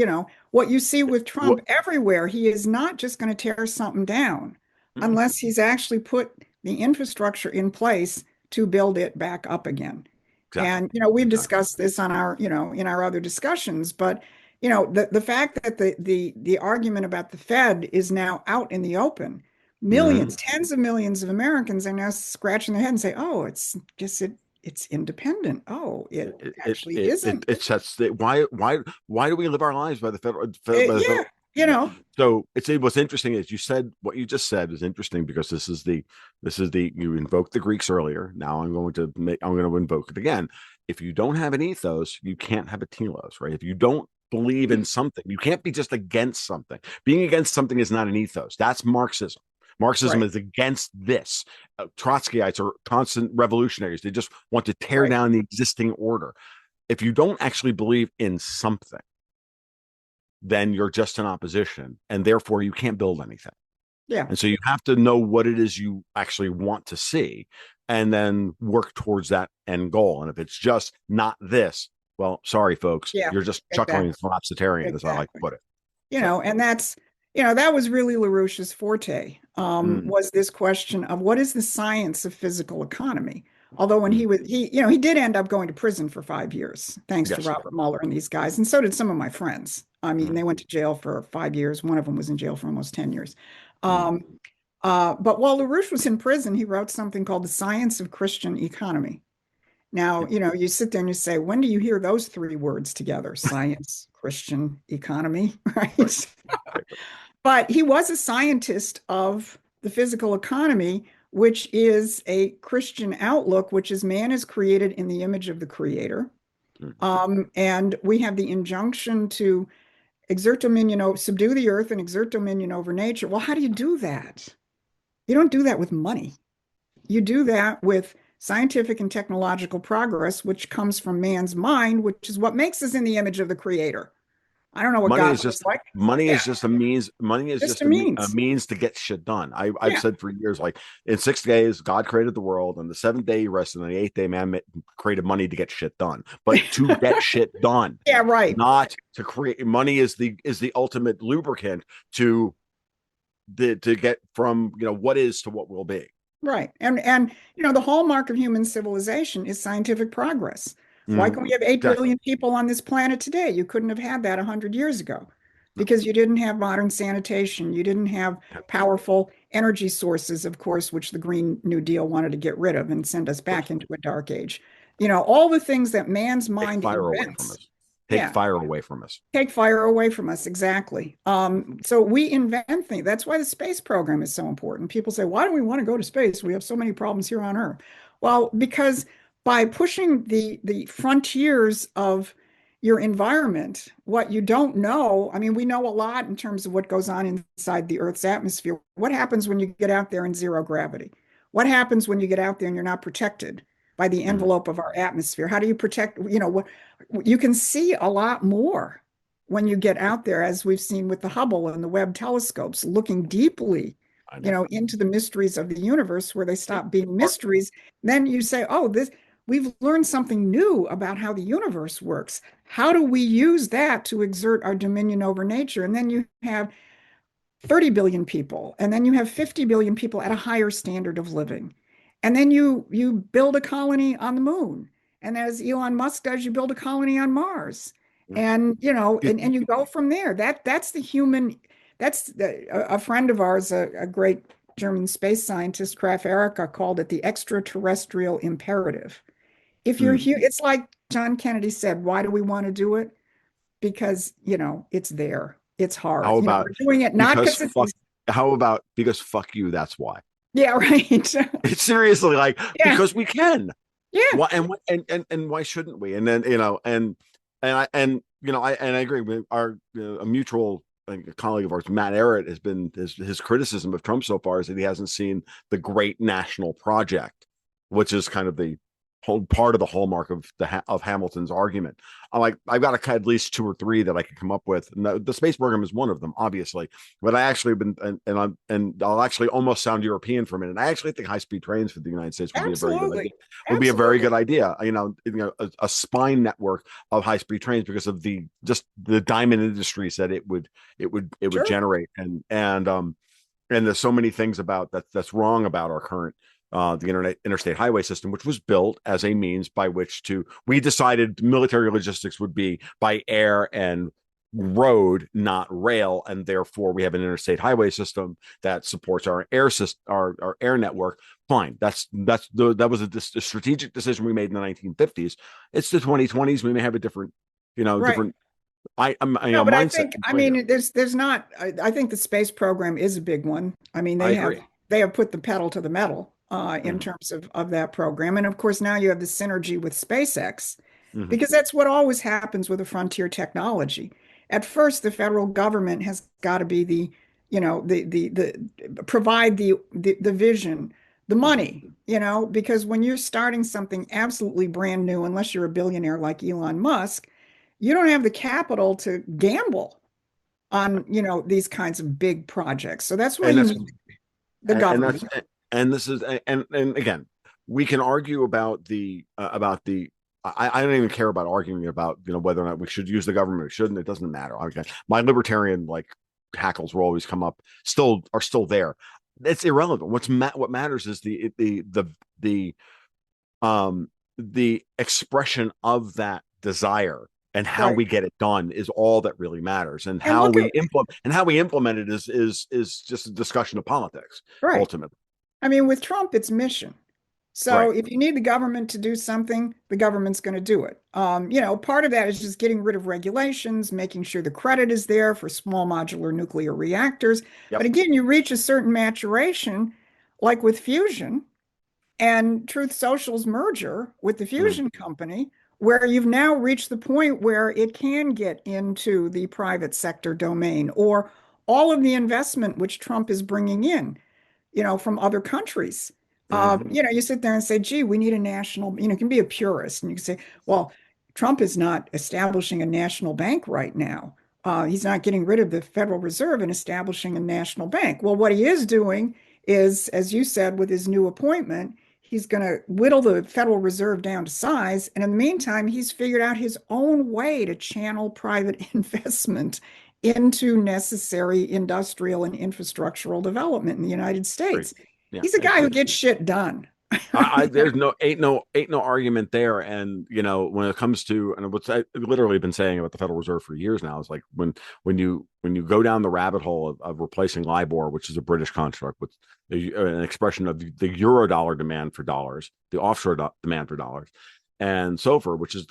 what you see with What Trump everywhere. He is not just going to tear something down mm-hmm. unless he's actually put the infrastructure in place to build it back up again. Exactly. And, we've Exactly. discussed this on our, in our other discussions, but the fact that the argument about the Fed is now out in the open, Mm-hmm. millions, tens of millions of Americans are now scratching their head and say, "Oh, it's independent. Oh, it actually isn't." It sets the why do we live our lives by the Yeah, federal you know, so it's what's interesting is you said what you just said is interesting because this is the you invoked the Greeks earlier. Now I'm going to invoke it again. If you don't have an ethos, you can't have a telos, right? If you don't believe in something, you can't be just against something. Being against something is not an ethos. That's Marxism. Marxism right, is against this. Trotskyites are constant revolutionaries. They just want to tear right. down the existing order. If you don't actually believe in something, then you're just in opposition, and therefore you can't build anything. Yeah, And so you have to know what it is you actually want to see, and then work towards that end goal. And if it's just not this, well, sorry, folks, yeah, you're just chuckling exactly, collapsitarian, as I like to exactly. put it. So, And that was really LaRouche's forte, mm, was this question of what is the science of physical economy? Although when mm, he did end up going to prison for 5 years, thanks to yes, Robert Mueller and these guys, and so did some of my friends. I mean, mm, they went to jail for 5 years. One of them was in jail for almost 10 years. mm, Um, but while LaRouche was in prison, he wrote something called The Science of Christian Economy. Now, yeah, you sit there and you say, when do you hear those three words together? Science, Christian, economy, right, right? right, But he was a scientist of the physical economy, which is a Christian outlook, which is man is created in the image of the creator. mm. And we have the injunction to subdue the earth and exert dominion over nature. Well, how do you do that? You don't do that with money. You do that with scientific and technological progress, which comes from man's mind, which is what makes us in the image of the creator. I don't know what Money God is looks just like. money Yeah, is just a means. Money is just just a a means. means to get shit done. I've Yeah, said for years, like in 6 days, God created the world, and the seventh day he rested, and the eighth day, man created money to get shit done, but to get shit done, yeah, right. not to create. Money is the ultimate lubricant to to get from what is to what will be. Right. And the hallmark of human civilization is scientific progress. Why Mhm. can we have 8 Exactly. billion people on this planet today? You couldn't have had that 100 years ago because you didn't have modern sanitation. You didn't have powerful energy sources, of course, which the Green New Deal wanted to get rid of and send us Of course, back into a dark age. All the things that man's take mind fire away from invents. us. Take Yeah. fire away from us. Take fire away from us, exactly. So we invent things. That's why the space program is so important. People say, why do we want to go to space? We have so many problems here on Earth. Well, because by pushing the frontiers of your environment, what you don't know, I mean, we know a lot in terms of what goes on inside the Earth's atmosphere. What happens when you get out there in zero gravity? What happens when you get out there and you're not protected by the Mhm. envelope of our atmosphere? How do you protect, what you can see a lot more when you get out there, as we've seen with the Hubble and the Webb telescopes, looking deeply, I know. into the mysteries of the universe where they Yep. stop being Or- mysteries. Then you say, oh, we've learned something new about how the universe works. How do we use that to exert our dominion over nature? And then you have 30 billion people, and then you have 50 billion people at a higher standard of living. And then you build a colony on the moon. And as Elon Musk does, you build a colony on Mars. And and you go from there. That's the human, a friend of ours, a great German space scientist, Kraf Erika, called it the extraterrestrial imperative. If you're Mm. here, it's like John Kennedy said, why do we want to do it? Because, it's there. It's hard. How about We're doing it not because because it's fuck? easy. How about because fuck you? That's why. Yeah, right. It's seriously like Yeah, because we can. yeah, Why and why shouldn't we? And then and I agree with our a mutual a colleague of ours, Matt Ehret, has been his criticism of Trump so far is that he hasn't seen the great national project, which is kind of the whole part of the hallmark of of Hamilton's argument. I'm like, I've got at least two or three that I could come up with. And the space program is one of them, obviously. But I actually been and I'll actually almost sound European for a minute. I actually think high speed trains for the United States would be a very good idea. Absolutely. Would be a very Absolutely. good idea. A spine network of high speed trains because of the just the diamond industries that it would Sure. generate and there's so many things about that's wrong about our current the internet interstate highway system, which was built as a means by which to we decided military logistics would be by air and road, not rail, and therefore we have an interstate highway system that supports our air system, our air network. Fine, that was a strategic decision we made in the 1950s. It's the 2020s. We may have a different, Right. different. No, but I Mindset think, I later. mean, there's not, I think the space program is a big one. I mean, I agree. they have put the pedal to the metal in Mm-hmm. terms of that program. And of course, now you have the synergy with SpaceX, Mm-hmm. because that's what always happens with a frontier technology. At first, the federal government has got to be the provide the vision, the Mm-hmm. money, because when you're starting something absolutely brand new, unless you're a billionaire like Elon Musk, you don't have the capital to gamble on, these kinds of big projects. So that's why And you that's need the and that's government. and this is and again, we can argue about the I don't even care about arguing about whether or not we should use the government or shouldn't. It doesn't matter. Okay. My libertarian hackles will always come up, still there. It's irrelevant. What matters is the the expression of that desire, and how Right. we get it done is all that really matters, and And how look we at, implement it is just a discussion of politics right. ultimately. I mean, with Trump, it's mission. So Right. if you need the government to do something, the government's going to do it. Part of that is just getting rid of regulations, making sure the credit is there for small modular nuclear reactors. But Yep. again, you reach a certain maturation, like with fusion, and Truth Social's merger with the Mm-hmm. Fusion Company, where you've now reached the point where it can get into the private sector domain, or all of the investment which Trump is bringing in, from other countries. Mm-hmm. You sit there and say, gee, we need a national, you can be a purist and you can say, well, Trump is not establishing a national bank right now. He's not getting rid of the Federal Reserve and establishing a national bank. Well, what he is doing is, as you said, with his new appointment, he's going to whittle the Federal Reserve down to size. And in the meantime, he's figured out his own way to channel private investment into necessary industrial and infrastructural development in the United Agree. States. Yeah. He's a guy who gets shit done. There's no ain't no argument there. And when it comes to, and what's I literally been saying about the Federal Reserve for years now is like when you go down the rabbit hole of replacing LIBOR, which is a British construct, with an expression of the euro dollar demand for dollars, the offshore demand for dollars, and SOFR, which is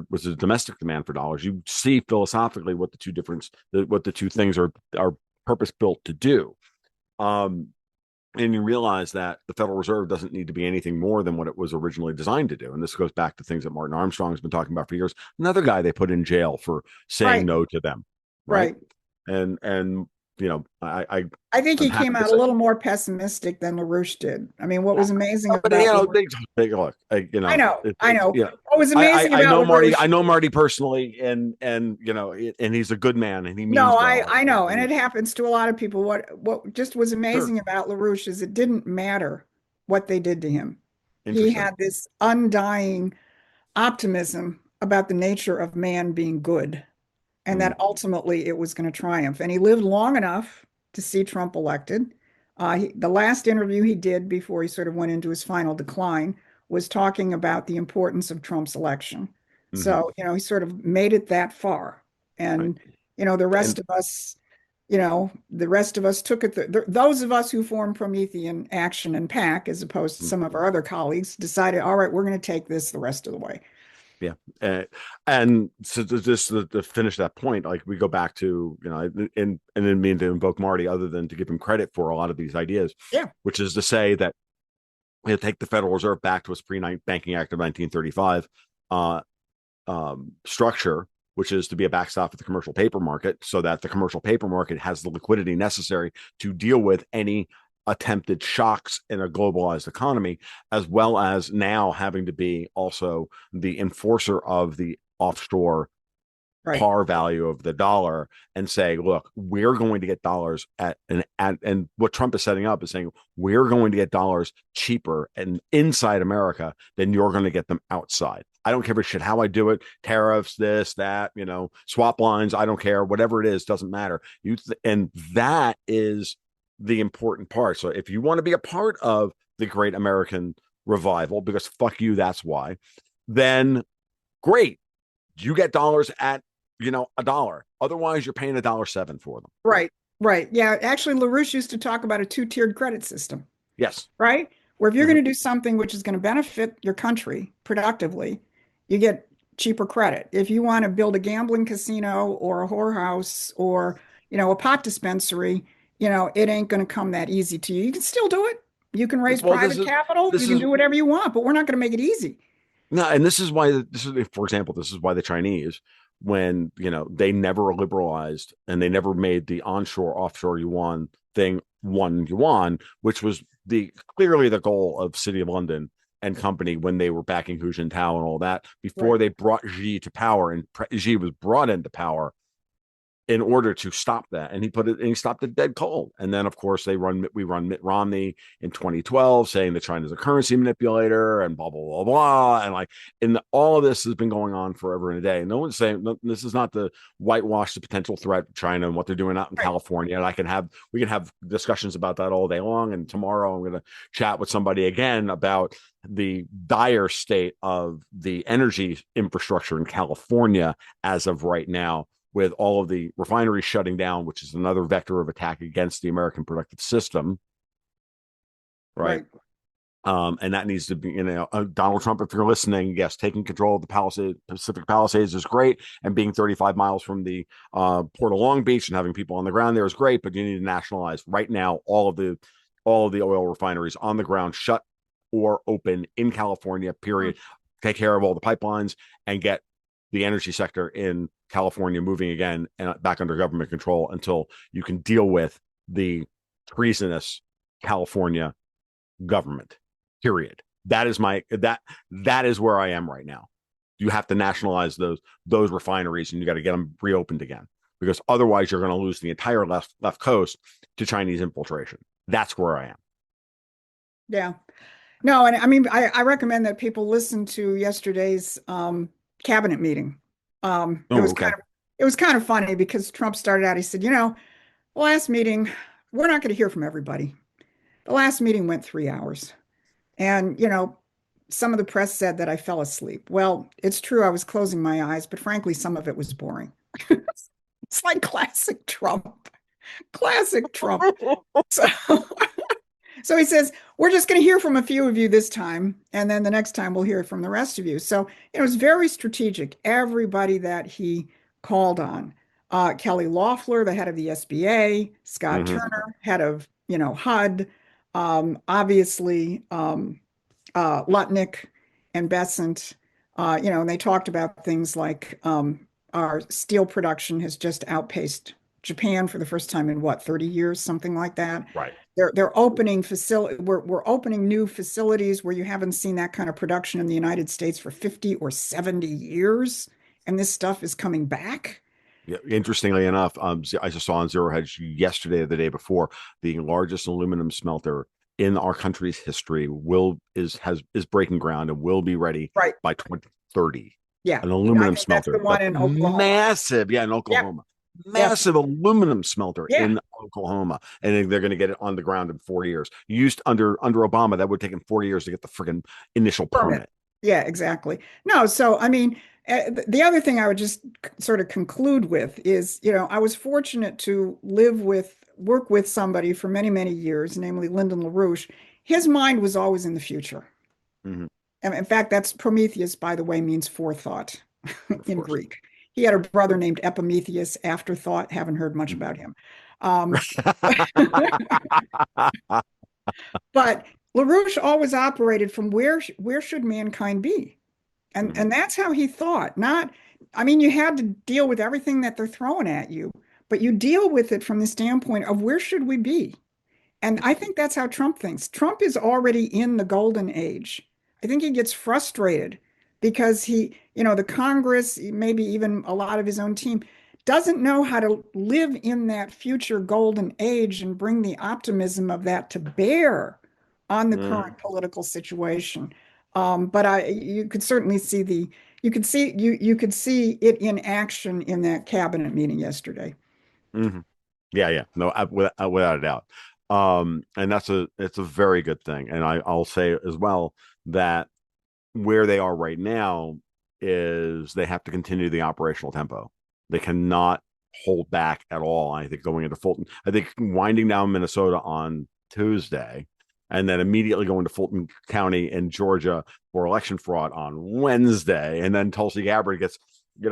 which is domestic demand for dollars, you see philosophically what what the two things are purpose built to do. Um, and you realize that the Federal Reserve doesn't need to be anything more than what it was originally designed to do. And this goes back to things that Martin Armstrong has been talking about for years. Another guy they put in jail for saying Right, no to them, right? right. And I think I'm he happy came to out a say, little more pessimistic than LaRouche did. I mean, what no, was amazing no, but about they look, I know, I it's know. What was amazing I about know Marty. LaRouche, I know Marty personally, and and he's a good man, and he no, means well. I know, and it happens to a lot of people. What just was Sure, amazing about LaRouche is it didn't matter what they did to him. He interesting. had this undying optimism about the nature of man being good, and Mm, that ultimately it was going to triumph. And he lived long enough to see Trump elected. The last interview he did before he sort of went into his final decline was talking about the importance of Trump's election. mm-hmm, So, he sort of made it that far. right. And, the And rest of us, took it. Those of us who formed Promethean Action and PAC, as opposed to mm, some of our other colleagues, decided, all right, we're going to take this the rest of the way. yeah, and so to finish that point, like we go back to and then mean to invoke Marty, other than to give him credit for a lot of these ideas, Yeah. which is to say that take the Federal Reserve back to its pre-banking act of 1935 structure, which is to be a backstop for the commercial paper market so that the commercial paper market has the liquidity necessary to deal with any attempted shocks in a globalized economy, as well as now having to be also the enforcer of the offshore Right. par value of the dollar and say, look, we're going to get dollars and what Trump is setting up is saying we're going to get dollars cheaper and inside America than you're going to get them outside. I don't care for shit how I do it, tariffs, this, that, swap lines. I don't care. Whatever it is, doesn't matter. And that is the important part. So if you want to be a part of the great American revival, because fuck you, that's why, then great. You get dollars at a dollar. Otherwise, you're paying $1.07 for them. Right. Right. Yeah. Actually, LaRouche used to talk about a two-tiered credit system, Yes. right? Where if you're Mm-hmm. going to do something which is going to benefit your country productively, you get cheaper credit. If you want to build a gambling casino or a whorehouse or, a pot dispensary, it ain't going to come that easy to you. You can still do it. You can raise Well, this private is capital. You this can is do whatever you want, but we're not going to make it easy. no, and this is why for example, this is why the Chinese, when they never liberalized and they never made the onshore offshore yuan thing 1 yuan, which was clearly the goal of City of London and company when they were backing Hu Jintao and all that before Right. they brought Xi to power, and Xi was brought into power in order to stop that. And he stopped it dead cold. And then, of course, we run Mitt Romney in 2012 saying that China's a currency manipulator and blah, blah, blah, blah. And all of this has been going on forever and a day. No one's saying this is not to whitewash the potential threat of China and what they're doing out in Right. California. And we can have discussions about that all day long. And tomorrow I'm going to chat with somebody again about the dire state of the energy infrastructure in California as of right now, with all of the refineries shutting down, which is another vector of attack against the American productive system, right? Right. And that needs to be, Donald Trump, if you're listening, yes, taking control of the Pacific Palisades is great, and being 35 miles from the Port of Long Beach and having people on the ground there is great, but you need to nationalize right now all of the oil refineries on the ground, shut or open in California, period. Take care of all the pipelines and get the energy sector in California moving again and back under government control until you can deal with the treasonous California government. Period. That is where I am right now. You have to nationalize those refineries, and you got to get them reopened again, because otherwise you're going to lose the entire left coast to Chinese infiltration. That's where I am. Yeah. No, and I mean, I recommend that people listen to yesterday's cabinet meeting. It Oh, was okay. kind of funny because Trump started out. He said, the last meeting, we're not going to hear from everybody. The last meeting went 3 hours, and some of the press said that I fell asleep. Well, it's true, I was closing my eyes, but frankly, some of it was boring. It's like classic Trump, classic Trump. So So he says, we're just going to hear from a few of you this time, and then the next time we'll hear from the rest of you. So it was very strategic, everybody that he called on. Kelly Loeffler, the head of the SBA, Scott Mm-hmm. Turner, head of, HUD, obviously Lutnick and Besant, and they talked about things like our steel production has just outpaced Japan for the first time in what, 30 years, something like that. Right. They're opening we're opening new facilities where you haven't seen that kind of production in the United States for 50 or 70 years, and this stuff is coming back. Yeah, interestingly enough, I just saw on Zero Hedge yesterday or the day before, the largest aluminum smelter in our country's history is breaking ground and will be ready Right. by 2030. Yeah. An I aluminum think that's the smelter, one but in Oklahoma. massive, yeah, in Yep. Oklahoma, Yep. massive aluminum smelter Yeah. in Oklahoma, and they're going to get it on the ground in 4 years. Used under Obama, that would take him 4 years to get the freaking initial Permit. permit. Yeah, exactly. No, so I mean, the other thing I would just sort of conclude with is, I was fortunate to work with somebody for many, many years, namely Lyndon LaRouche. His mind was always in the future. Mm-hmm. And in fact, that's Prometheus, by the way, means forethought Of in course. Greek. He had a brother named Epimetheus, afterthought. Haven't heard much about him. Um, but LaRouche always operated from where should mankind be? And Mm-hmm. that's how he thought, I mean, you had to deal with everything that they're throwing at you, but you deal with it from the standpoint of where should we be? And I think that's how Trump thinks. Trump is already in the golden age. I think he gets frustrated because the Congress, maybe even a lot of his own team, doesn't know how to live in that future golden age and bring the optimism of that to bear on the Mhm. current political situation. But you could certainly see you could see it in action in that cabinet meeting yesterday. Mhm. Yeah, yeah, no, without a doubt. And it's a very good thing. And I'll say as well that where they are right now is they have to continue the operational tempo. They cannot hold back at all. I think going into Fulton, I think winding down Minnesota on Tuesday and then immediately going to Fulton County in Georgia for election fraud on Wednesday. And then Tulsi Gabbard gets,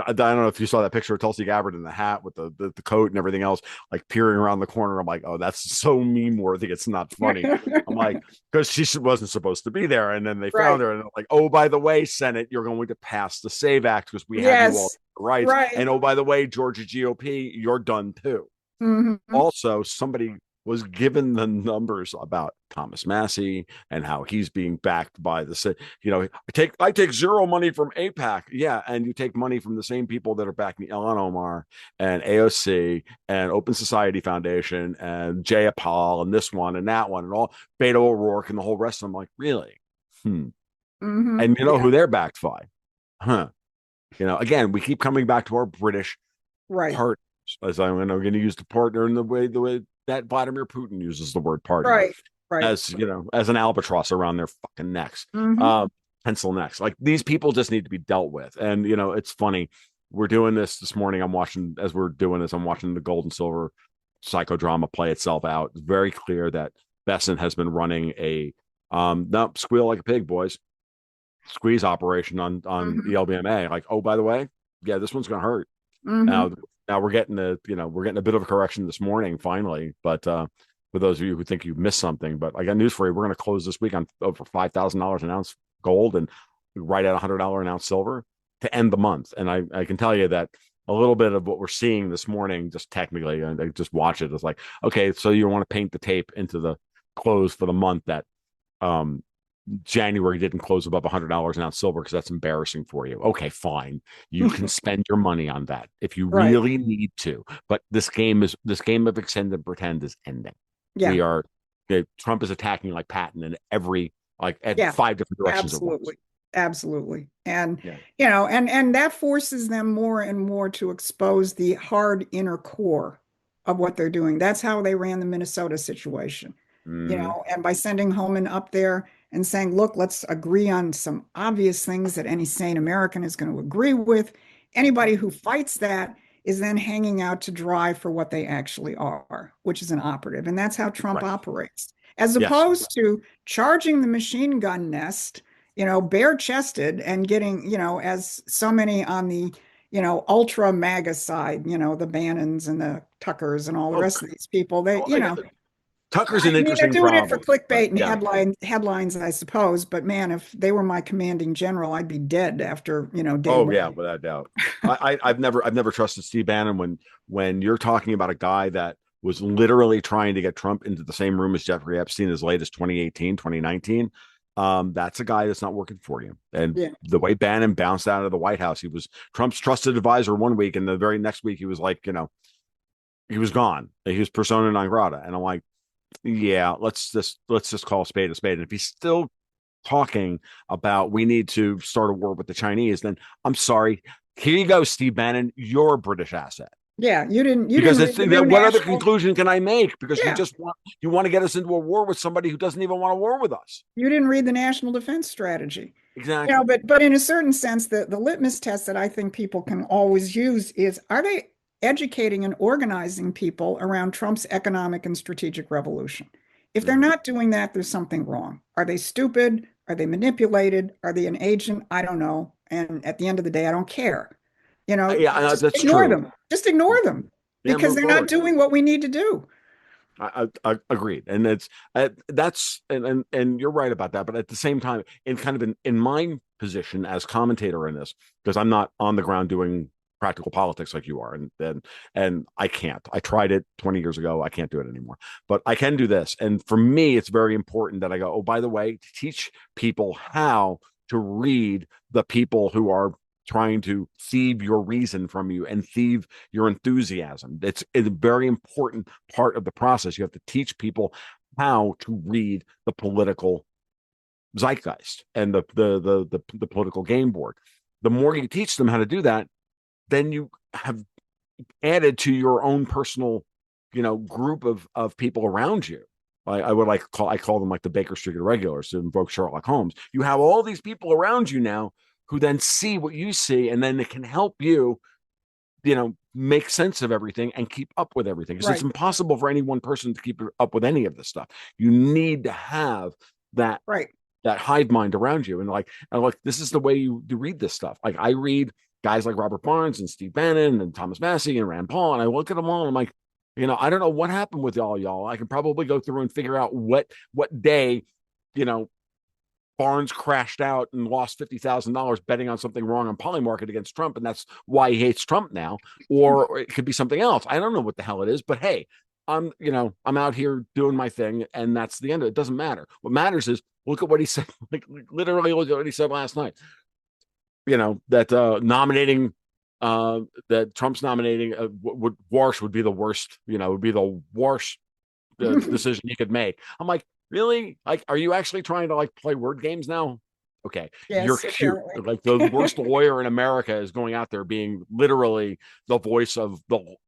I don't know if you saw that picture of Tulsi Gabbard in the hat with the coat and everything else, like peering around the corner. I'm like, oh, that's so meme worthy. It's not funny. I'm like, because she wasn't supposed to be there. And then they found Right. her and they're like, oh, by the way, Senate, you're going to pass the SAVE Act because we have you all Yes. rights. Right. And oh, by the way, Georgia GOP, you're done too. Hmm. Also, somebody was given the numbers about Thomas Massey and how he's being backed by the, I take zero money from APAC. Yeah. And you take money from the same people that are backing Elon Omar and AOC and Open Society Foundation and Jayapal and this one and that one and all Beto O'Rourke and the whole rest of them. Like, really? Hmm. Hmm. And you know Yeah. who they're backed by? Huh. Again, we keep coming back to our British Right. partners, as I'm going to use the partner in the way that Vladimir Putin uses the word partner, Right. Right. as as an albatross around their fucking necks, Hmm. um, pencil necks. Like these people just need to be dealt with. And it's funny. We're doing this morning. As we're doing this, I'm watching the gold and silver psychodrama play itself out. It's very clear that Besson has been running a no squeal like a pig, boys. Squeeze operation on Hmm. the LBMA. Like, oh, by the way, yeah, this one's gonna hurt. Hmm. Now we're getting a bit of a correction this morning finally, but for those of you who think you missed something, but I got news for you. We're going to close this week on over $5,000 an ounce gold and right at $100 an ounce silver to end the month. And I can tell you that a little bit of what we're seeing this morning, just technically, and I just watch it. It's like, okay, so you want to paint the tape into the close for the month that um January didn't close above $100 an ounce silver because that's embarrassing for you. Okay, fine. You can spend your money on that if you Right. really need to. But this game of extend and pretend is ending. Yeah. We are Trump is attacking like Patton in every like at Yeah. five different directions at once. Absolutely. Absolutely. And Yeah. and that forces them more and more to expose the hard inner core of what they're doing. That's how they ran the Minnesota situation. Mm-hmm. And by sending Homan up there and saying, look, let's agree on some obvious things that any sane American is going to agree with. Anybody who fights that is then hanging out to dry for what they actually are, which is an operative. And that's how Trump Right. operates, as Yes. opposed to charging the machine gun nest, bare chested and getting, as so many on the, ultra MAGA side, the Bannons and the Tuckers and all the Oh, rest of these people, they, Tucker's I an mean, they're interesting doing it for problem, but clickbait and yeah. headlines, I suppose. But man, if they were my commanding general, I'd be dead after, day Oh one. yeah, without doubt. I've never trusted Steve Bannon when you're talking about a guy that was literally trying to get Trump into the same room as Jeffrey Epstein as late as 2018, 2019. That's a guy that's not working for you. And Yeah. the way Bannon bounced out of the White House, he was Trump's trusted advisor one week, and the very next week he was like, he was gone. He was persona non grata. And I'm like, yeah, let's just call a spade a spade. And if he's still talking about we need to start a war with the Chinese, then I'm sorry. Here you go, Steve Bannon. You're a British asset. Yeah. You didn't Because read it's the new what other national. conclusion can I make? Because Yeah. you want to get us into a war with somebody who doesn't even want a war with us. You didn't read the national defense strategy. Exactly. But in a certain sense, the litmus test that I think people can always use is, are they educating and organizing people around Trump's economic and strategic revolution? If they're Mm-hmm. not doing that, there's something wrong. Are they stupid? Are they manipulated? Are they an agent? I don't know. And at the end of the day, I don't care. Yeah, Just that's ignore true. them. Just ignore them Yeah, because move they're not forward. doing what we need to do. I agreed, and that's and you're right about that. But at the same time, in kind of in my position as commentator in this, because I'm not on the ground doing practical politics like you are, and I can't. I tried it 20 years ago. I can't do it anymore. But I can do this, and for me, it's very important that I go. Oh, by the way, to teach people how to read the people who are trying to thieve your reason from you and thieve your enthusiasm. It's a very important part of the process. You have to teach people how to read the political zeitgeist and the political game board. The more you teach them how to do that, then you have added to your own personal, group of people around you. I would I call them like the Baker Street Irregulars to invoke Sherlock Holmes. You have all these people around you now who then see what you see, and then it can help you, make sense of everything and keep up with everything. Because it's Right, impossible for any one person to keep up with any of this stuff. You need to have that right. that hive mind around you, and this is the way you read this stuff. Like I read guys like Robert Barnes and Steve Bannon and Thomas Massey and Rand Paul, and I look at them all and I'm like, I don't know what happened with y'all. I can probably go through and figure out what day, you know, Barnes crashed out and lost $50,000 betting on something wrong on Polymarket against Trump, and that's why he hates Trump now. Or it could be something else. I don't know what the hell it is, but hey, I'm out here doing my thing, and that's the end of it. It doesn't matter. What matters is look at what he said. Like literally, look at what he said last night. That nominating that Trump's nominating Warsh would be the worst. Would be the worst decision he could make. I'm like, really? Like, are you actually trying to like play word games now? Okay, you're Yes, cute. apparently. Like the worst lawyer in America is going out there being literally the voice of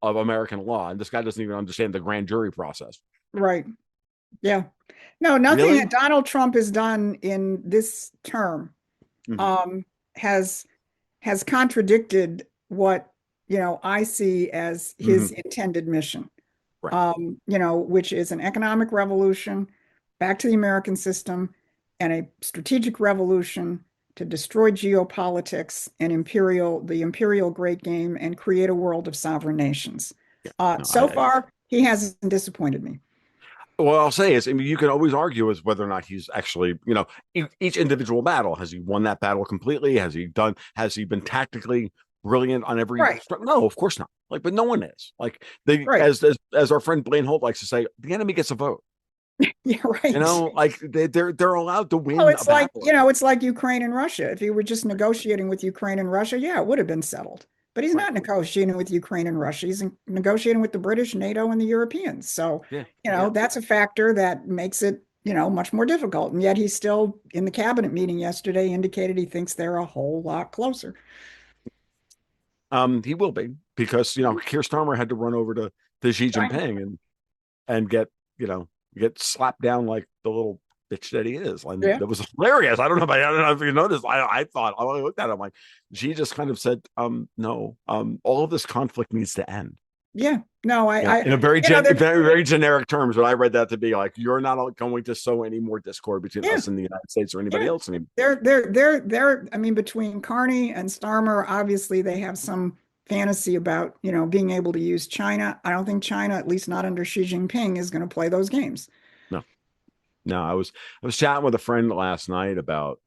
American law, and this guy doesn't even understand the grand jury process. Right. Yeah. No, nothing that Really? Donald Trump has done in this term Mhm. um, has has contradicted what, I see as his Mhm. intended mission. Right. Which is an economic revolution back to the American system and a strategic revolution to destroy geopolitics and the imperial great game and create a world of sovereign nations. Yeah. No, So far, he hasn't disappointed me. what I'll say is, I mean, you can always argue as whether or not he's actually, each individual battle. Has he won that battle completely? Has he been tactically brilliant on every? Right, No, of course not. Like, but no one is. Like, right. as our friend Blaine Holt likes to say, the enemy gets a vote. Yeah, right. Like they're allowed to Well, win a it's like, battle. it's like Ukraine and Russia. If he were just negotiating with Ukraine and Russia, yeah, it would have been settled. But he's Right. not negotiating with Ukraine and Russia. He's negotiating with the British, NATO, and the Europeans. So, Yeah. Yeah. that's a factor that makes it, much more difficult. And yet he's still in the cabinet meeting yesterday indicated he thinks they're a whole lot closer. He will be because Keir Starmer had to run over to Xi China. Jinping and get slapped down like the little bitch that he is. And Yeah. that was hilarious. I don't know if you noticed. I thought I looked at him like Xi just kind of said, no, all of this conflict needs to end. Yeah. No, In a very there, very very generic terms, but I read that to be like you're not going to sow any more discord between yeah. us and the United States or anybody Yeah. else anymore. I mean, between Carney and Starmer, obviously they have some fantasy about, being able to use China. I don't think China, at least not under Xi Jinping, is going to play those games. No, no. I was chatting with a friend last night about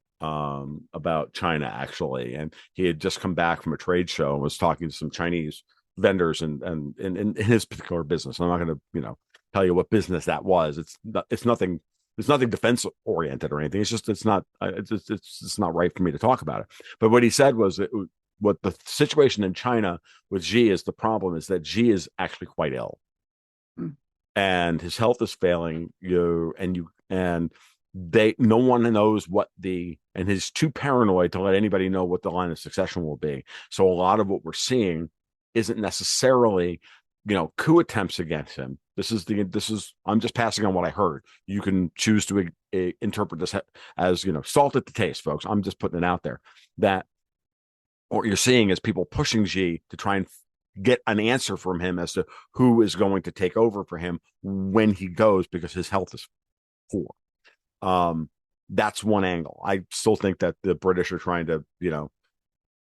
China actually, and he had just come back from a trade show and was talking to some Chinese vendors and in his particular business. I'm not going to tell you what business that was. It's nothing defense oriented or anything. It's just it's not right for me to talk about it. But what he said was what the situation in China with Xi is, the problem is that Xi is actually quite ill Mm. and his health is failing and they no one knows and he's too paranoid to let anybody know what the line of succession will be. So a lot of what we're seeing isn't necessarily coup attempts against him. I'm just passing on what I heard. You can choose to interpret this as salt at the taste, folks. I'm just putting it out there that what you're seeing is people pushing Xi to try and get an answer from him as to who is going to take over for him when he goes because his health is poor. That's one angle. I still think that the British are trying to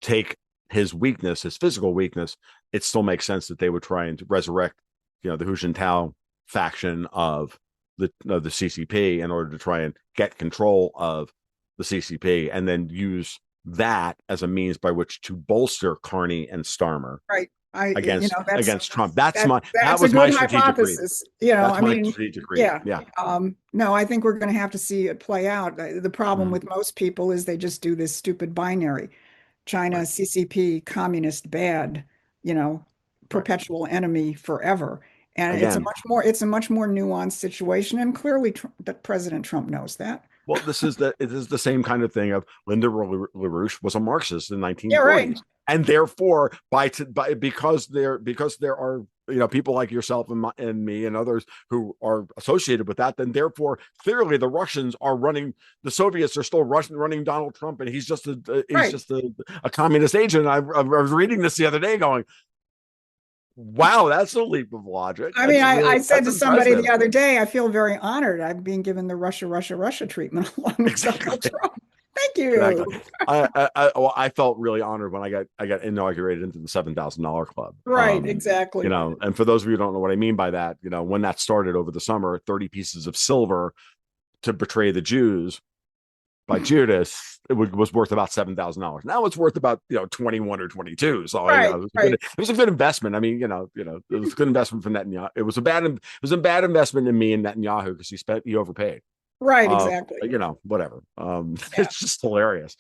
take his weakness, his physical weakness. It still makes sense that they would try and resurrect the Hu Jintao faction of the CCP in order to try and get control of the CCP, and then use that as a means by which to bolster Carney and Starmer Right. against That's Trump. That that's a was good my strategic read. hypothesis. That's I my mean, strategic read. yeah. Yeah. No, I think we're going to have to see it play out. The problem Mhm. with most people is they just do this stupid binary. China, Right. CCP, communist, bad, you know, Right. perpetual enemy forever. And Again, it's a much more nuanced situation. And clearly that President Trump knows that. well, it is the same kind of thing of Linda LaRouche was a Marxist in the Yeah, right. 1940s, and therefore because there are people like yourself and me and others who are associated with that, then therefore clearly the Russians are running, the Soviets are still running Donald Trump, and he's Right. just a communist agent. I was reading this the other day, going, "Wow, that's a leap of logic. I mean, I said That's to somebody the impressive." other day, I feel very honored. I'm being given the Russia, Russia, Russia treatment along with Donald Exactly. Trump. Thank you. Exactly. I felt really honored when I got inaugurated into the $7,000 club. Right, exactly. And for those of you who don't know what I mean by that, when that started over the summer, 30 pieces of silver to betray the Jews by Judas, was worth about $7,000. Now it's worth about 21 or 22. So Right, right, it was a good investment. I mean, it was a good investment for Netanyahu. It was a bad investment in me and Netanyahu because he overpaid. right, exactly. Whatever. Yeah. It's just hilarious.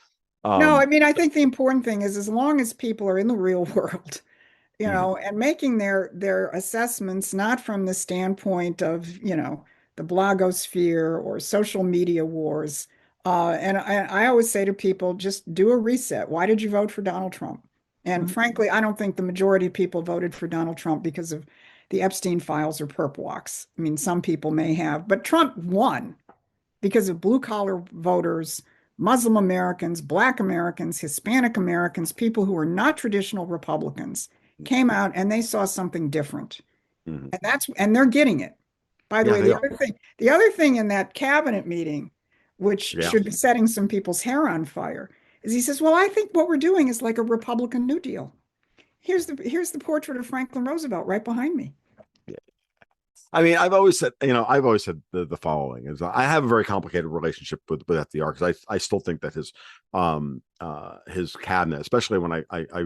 No, I Um, mean, I think the important thing is as long as people are in the real world, mhm, and making their assessments not from the standpoint of, the blogosphere or social media wars. And I always say to people, just do a reset. Why did you vote for Donald Trump? And mhm, frankly, I don't think the majority of people voted for Donald Trump because of the Epstein files or perp walks. I mean, some people may have, but Trump won because of blue collar voters, Muslim Americans, Black Americans, Hispanic Americans, people who are not traditional Republicans came out and they saw something different. mhm. And they're getting it. By the Yeah, way, they are. the other thing in that cabinet meeting, which Yeah. should be setting some people's hair on fire, is he says, "Well, I think what we're doing is like a Republican New Deal." Here's the portrait of Franklin Roosevelt right behind me. Yeah. I mean, I've always said the following is I have a very complicated relationship with FDR because I still think that his cabinet, especially when I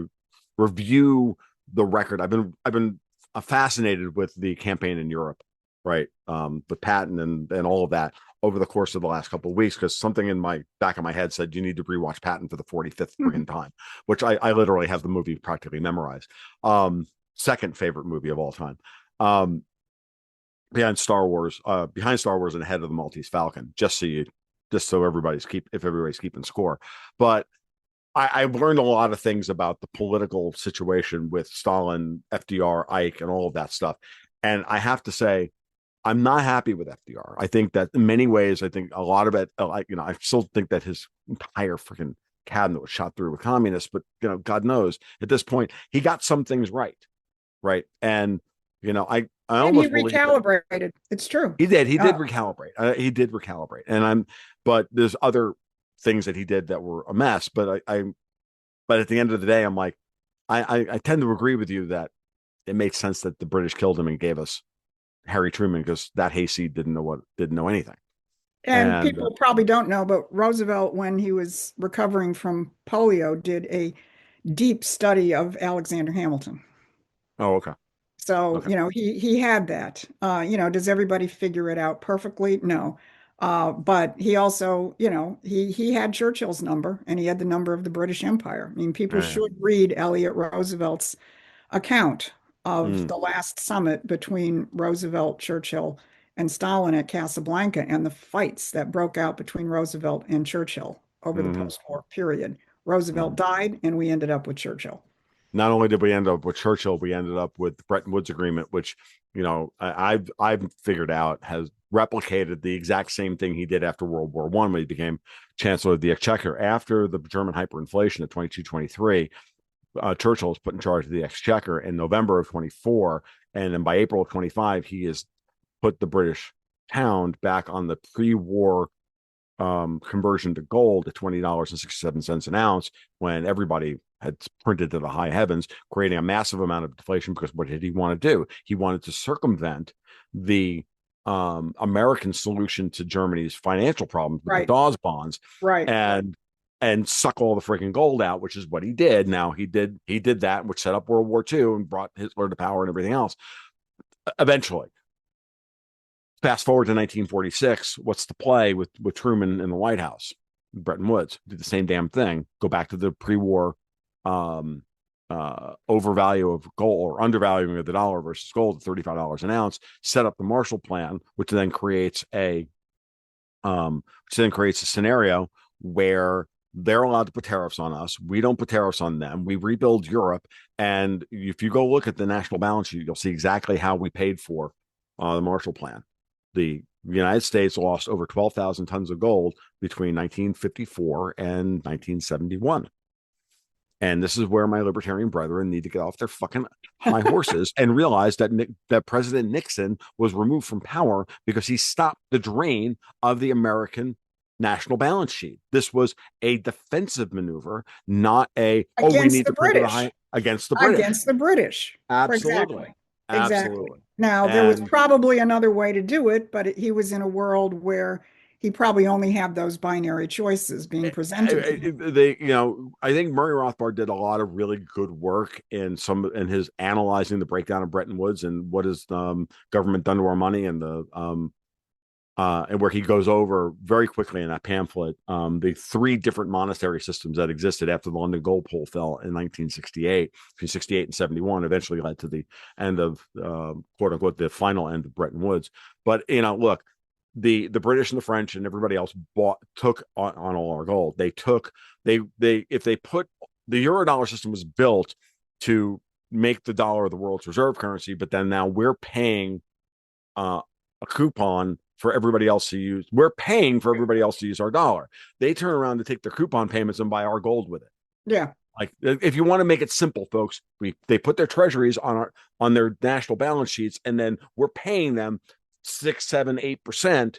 review the record, I've been fascinated with the campaign in Europe, right? With Patton and all of that over the course of the last couple of weeks, because something in my back of my head said you need to rewatch Patton for the 45th friggin' time, which I literally have the movie practically memorized. Second favorite movie of all time. Um, behind Star Wars and ahead of the Maltese Falcon, just so if everybody's keeping score. But I've learned a lot of things about the political situation with Stalin, FDR, Ike, and all of that stuff. And I have to say, I'm not happy with FDR. I think that in many ways, I think a lot of it, I still think that his entire freaking cabinet was shot through with communists. But God knows at this point, he got some things right, right? And I And he almost believe that recalibrated. It's true. he did. He Uh, did recalibrate. He did recalibrate, but there's other things that he did that were a mess. But at the end of the day, I'm like, I tend to agree with you that it makes sense that the British killed him and gave us Harry Truman because that hayseed didn't know anything. and And people probably don't know, but Roosevelt, when he was recovering from polio, did a deep study of Alexander Hamilton. oh, okay, So, okay, he had that. Does everybody figure it out perfectly? No. But he also, he had Churchill's number and he had the number of the British Empire. I mean, people yeah, should read Elliot Roosevelt's account of mm, the last summit between Roosevelt, Churchill, and Stalin at Casablanca and the fights that broke out between Roosevelt and Churchill over the mm-hmm, post-war period. Roosevelt mm. died and we ended up with Churchill. Not only did we end up with Churchill, we ended up with the Bretton Woods Agreement, which I've figured out has replicated the exact same thing he did after World War One when he became Chancellor of the Exchequer. After the German hyperinflation of 22-23, Churchill was put in charge of the Exchequer in November of 24, and then by April of 25, he has put the British pound back on the pre-war conversion to gold at $20.67 an ounce when everybody had printed to the high heavens, creating a massive amount of deflation because what did he want to do? He wanted to circumvent the American solution to Germany's financial problems with the Right. Dawes bonds, Right. and suck all the freaking gold out, which is what he did. Now he did that, which set up World War II and brought Hitler to power and everything else. Eventually, fast forward to 1946, what's the play with Truman in the White House? Bretton Woods did the same damn thing. Go back to the pre-war um, overvalue of gold or undervaluing of the dollar versus gold at $35 an ounce. Set up the Marshall Plan, which then creates a scenario where they're allowed to put tariffs on us. We don't put tariffs on them. We rebuild Europe. And if you go look at the national balance sheet, you'll see exactly how we paid for the Marshall Plan. The United States lost over 12,000 tons of gold between 1954 and 1971. And this is where my libertarian brethren need to get off their fucking high horses and realize that President Nixon was removed from power because he stopped the drain of the American national balance sheet. This was a defensive maneuver, not we Against need the to print it British. against the British. Against the British. Absolutely. Exactly. Exactly. Absolutely. Now, there was And probably another way to do it, but he was in a world where he probably only had those binary choices being presented to him. I think Murray Rothbard did a lot of really good work in his analyzing the breakdown of Bretton Woods and what has government done to our money, and the and where he goes over very quickly in that pamphlet the three different monastery systems that existed after the London gold pool fell in 1968. Between 68 and 71 eventually led to the end of quote unquote the final end of Bretton Woods. But look, the British and the French and everybody else took on all our gold. If they put the Eurodollar system was built to make the dollar the world's reserve currency, but then now we're paying a coupon for everybody else to use. We're paying for everybody else to use our dollar. They turn around to take their coupon payments and buy our gold with it. Yeah. Like, if you want to make it simple, folks, they put their treasuries on their national balance sheets, and then we're paying them 6, 7, 8%,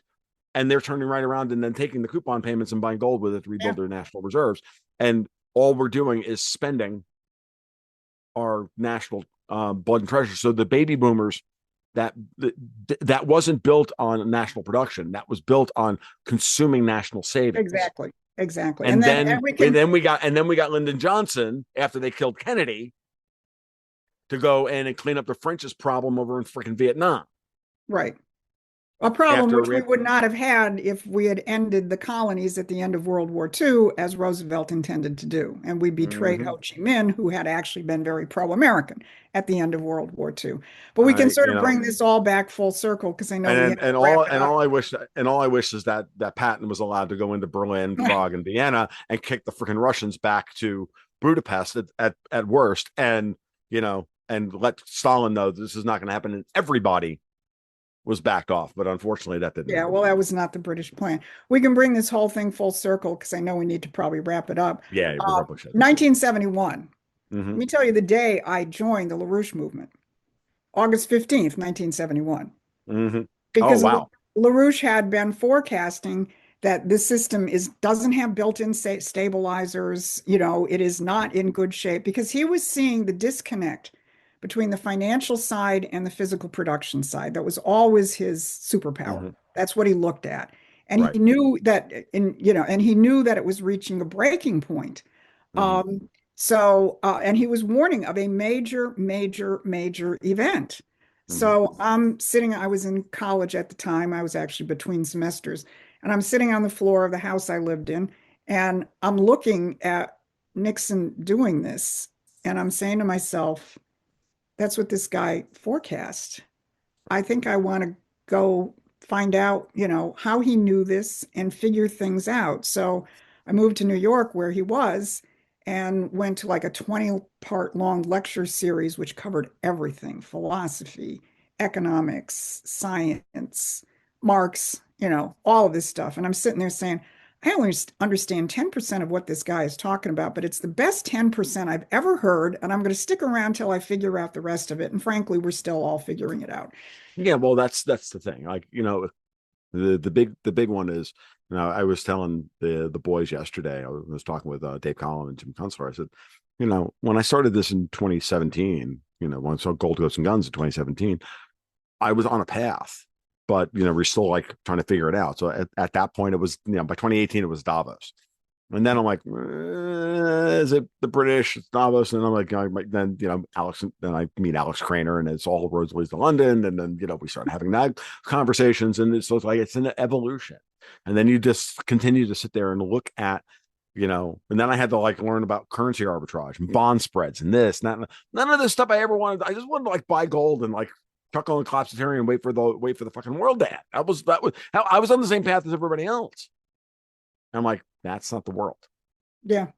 and they're turning right around and then taking the coupon payments and buying gold with it to rebuild their national reserves. And all we're doing is spending our national blood and treasure. So the baby boomers, that wasn't built on national production. That was built on consuming national savings. Exactly. Exactly. And then we got Lyndon Johnson after they killed Kennedy to go in and clean up the French's problem over in freaking Vietnam. Right. A problem which we would not have had if we had ended the colonies at the end of World War II, as Roosevelt intended to do. And we betrayed Ho Chi Minh, who had actually been very pro-American at the end of World War II. But we can sort of bring this all back full circle, because I know we have to wrap it up. all I wish is that Patton was allowed to go into Berlin, Prague, and Vienna and kick the freaking Russians back to Budapest at worst, and and let Stalin know this is not going to happen, and everybody was backed off. But unfortunately that didn't happen. Well, that was not the British plan. We can bring this whole thing full circle, because I know we need to probably wrap it up. Yeah, we probably should. 1971. Let me tell you the day I joined the LaRouche movement. August 15th, 1971. Because LaRouche had been forecasting that this system doesn't have built-in stabilizers. It is not in good shape, because he was seeing the disconnect between the financial side and the physical production side. That was always his superpower. That's what he looked at. And he knew that and he knew that it was reaching a breaking point. And he was warning of a major, major, major event. So I was in college at the time. I was actually between semesters, and I'm sitting on the floor of the house I lived in, and I'm looking at Nixon doing this, and I'm saying to myself, that's what this guy forecast. I think I want to go find out, how he knew this and figure things out. So I moved to New York, where he was, and went to like a 20-part long lecture series, which covered everything: philosophy, economics, science, Marx, all of this stuff. And I'm sitting there saying, I only understand 10% of what this guy is talking about, but it's the best 10% I've ever heard, and I'm going to stick around till I figure out the rest of it. And frankly, we're still all figuring it out. Yeah, well, that's the thing. Like, the big one is, I was telling the boys yesterday. I was talking with Dave Collin and Jim Kunstler. I said, when I started this in 2017, when I saw Gold, Ghosts, and Guns in 2017, I was on a path, but we're still like trying to figure it out. So at that point, it was by 2018, it was Davos. And then I'm like, is it the British? It's Davos. And I'm like, then, Alex, then I meet Alex Craner, and it's all roads leads to London. And then, we start having that conversations. And it's like, it's an evolution. And then you just continue to sit there and look at, and then I had to like learn about currency arbitrage and bond spreads and this, none of this stuff I ever wanted. I just wanted to like buy gold and like chuckle and collapsitarian and wait for the fucking world to end. I was on the same path as everybody else. I'm like, that's not the world. Yeah.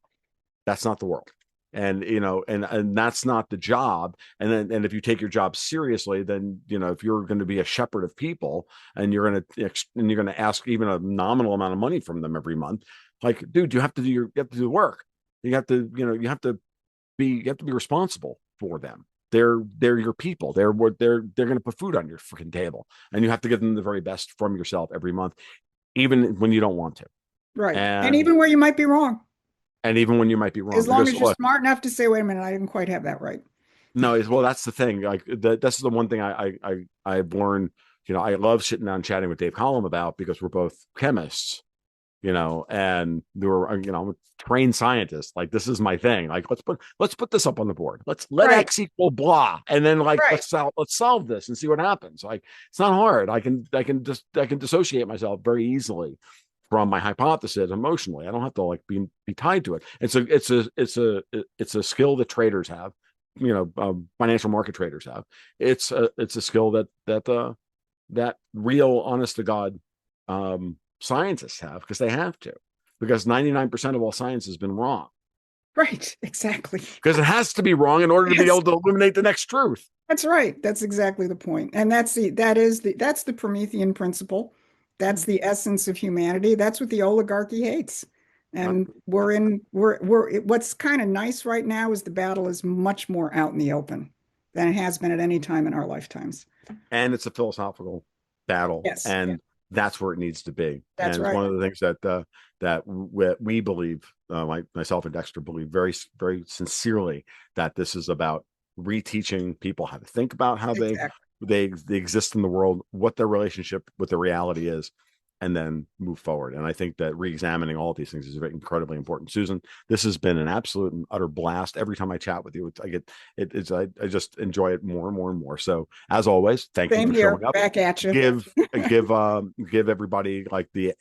That's not the world. And, and that's not the job. And if you take your job seriously, then, if you're going to be a shepherd of people and you're going to ask even a nominal amount of money from them every month, like, dude, you have to do the work. You have to be responsible for them. They're your people. They're going to put food on your freaking table, and you have to give them the very best from yourself every month, even when you don't want to. Right. And even where you might be wrong. And even when you might be wrong. As long as you're smart enough to say, wait a minute, I didn't quite have that right. No, well, that's the thing. Like this is the one thing I've learned, I love sitting down chatting with Dave Collum about, because we're both chemists, and I'm a trained scientist. Like, this is my thing. Like, let's put this up on the board. Let X equal blah. And then let's solve this and see what happens. Like, it's not hard. I can dissociate myself very easily from my hypothesis emotionally. I don't have to like be tied to it. It's a skill that traders have, financial market traders have. It's a skill that real honest to God scientists have, because they have to, because 99% of all science has been wrong. Right, exactly. Because it has to be wrong in order to be able to illuminate the next truth. That's right. That's exactly the point. And that's the Promethean principle. That's the essence of humanity. That's what the oligarchy hates. And what's kind of nice right now is the battle is much more out in the open than it has been at any time in our lifetimes. And it's a philosophical battle. Yes. And that's where it needs to be. That's and it's right. one of the things that we believe, myself and Dexter believe very, very sincerely, that this is about reteaching people how to think about how they exist in the world, what their relationship with the reality is, and then move forward. And I think that re-examining all of these things is very incredibly important. Susan, this has been an absolute and utter blast. Every time I chat with you, I just enjoy it more and more and more. So as always, thank you for showing up. Back at you. Give everybody like the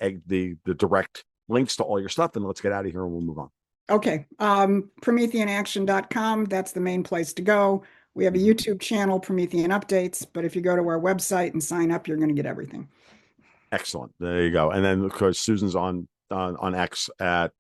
direct links to all your stuff, and let's get out of here and we'll move on. Okay. PrometheanAction.com. That's the main place to go. We have a YouTube channel, Promethean Updates, but if you go to our website and sign up, you're going to get everything. Excellent. There you go. And then, of course, Susan's on X at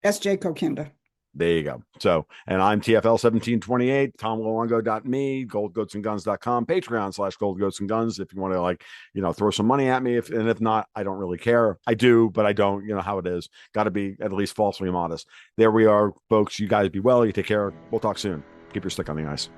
SJ Kokinda. There you go. So, and I'm TFL1728, TomLuongo.me, goldgoatsandguns.com, Patreon/goldgoatsandguns. If you want to throw some money at me, if not, I don't really care. I do, but I don't, how it is. Got to be at least falsely modest. There we are, folks. You guys be well. You take care. We'll talk soon. Keep your stick on the ice.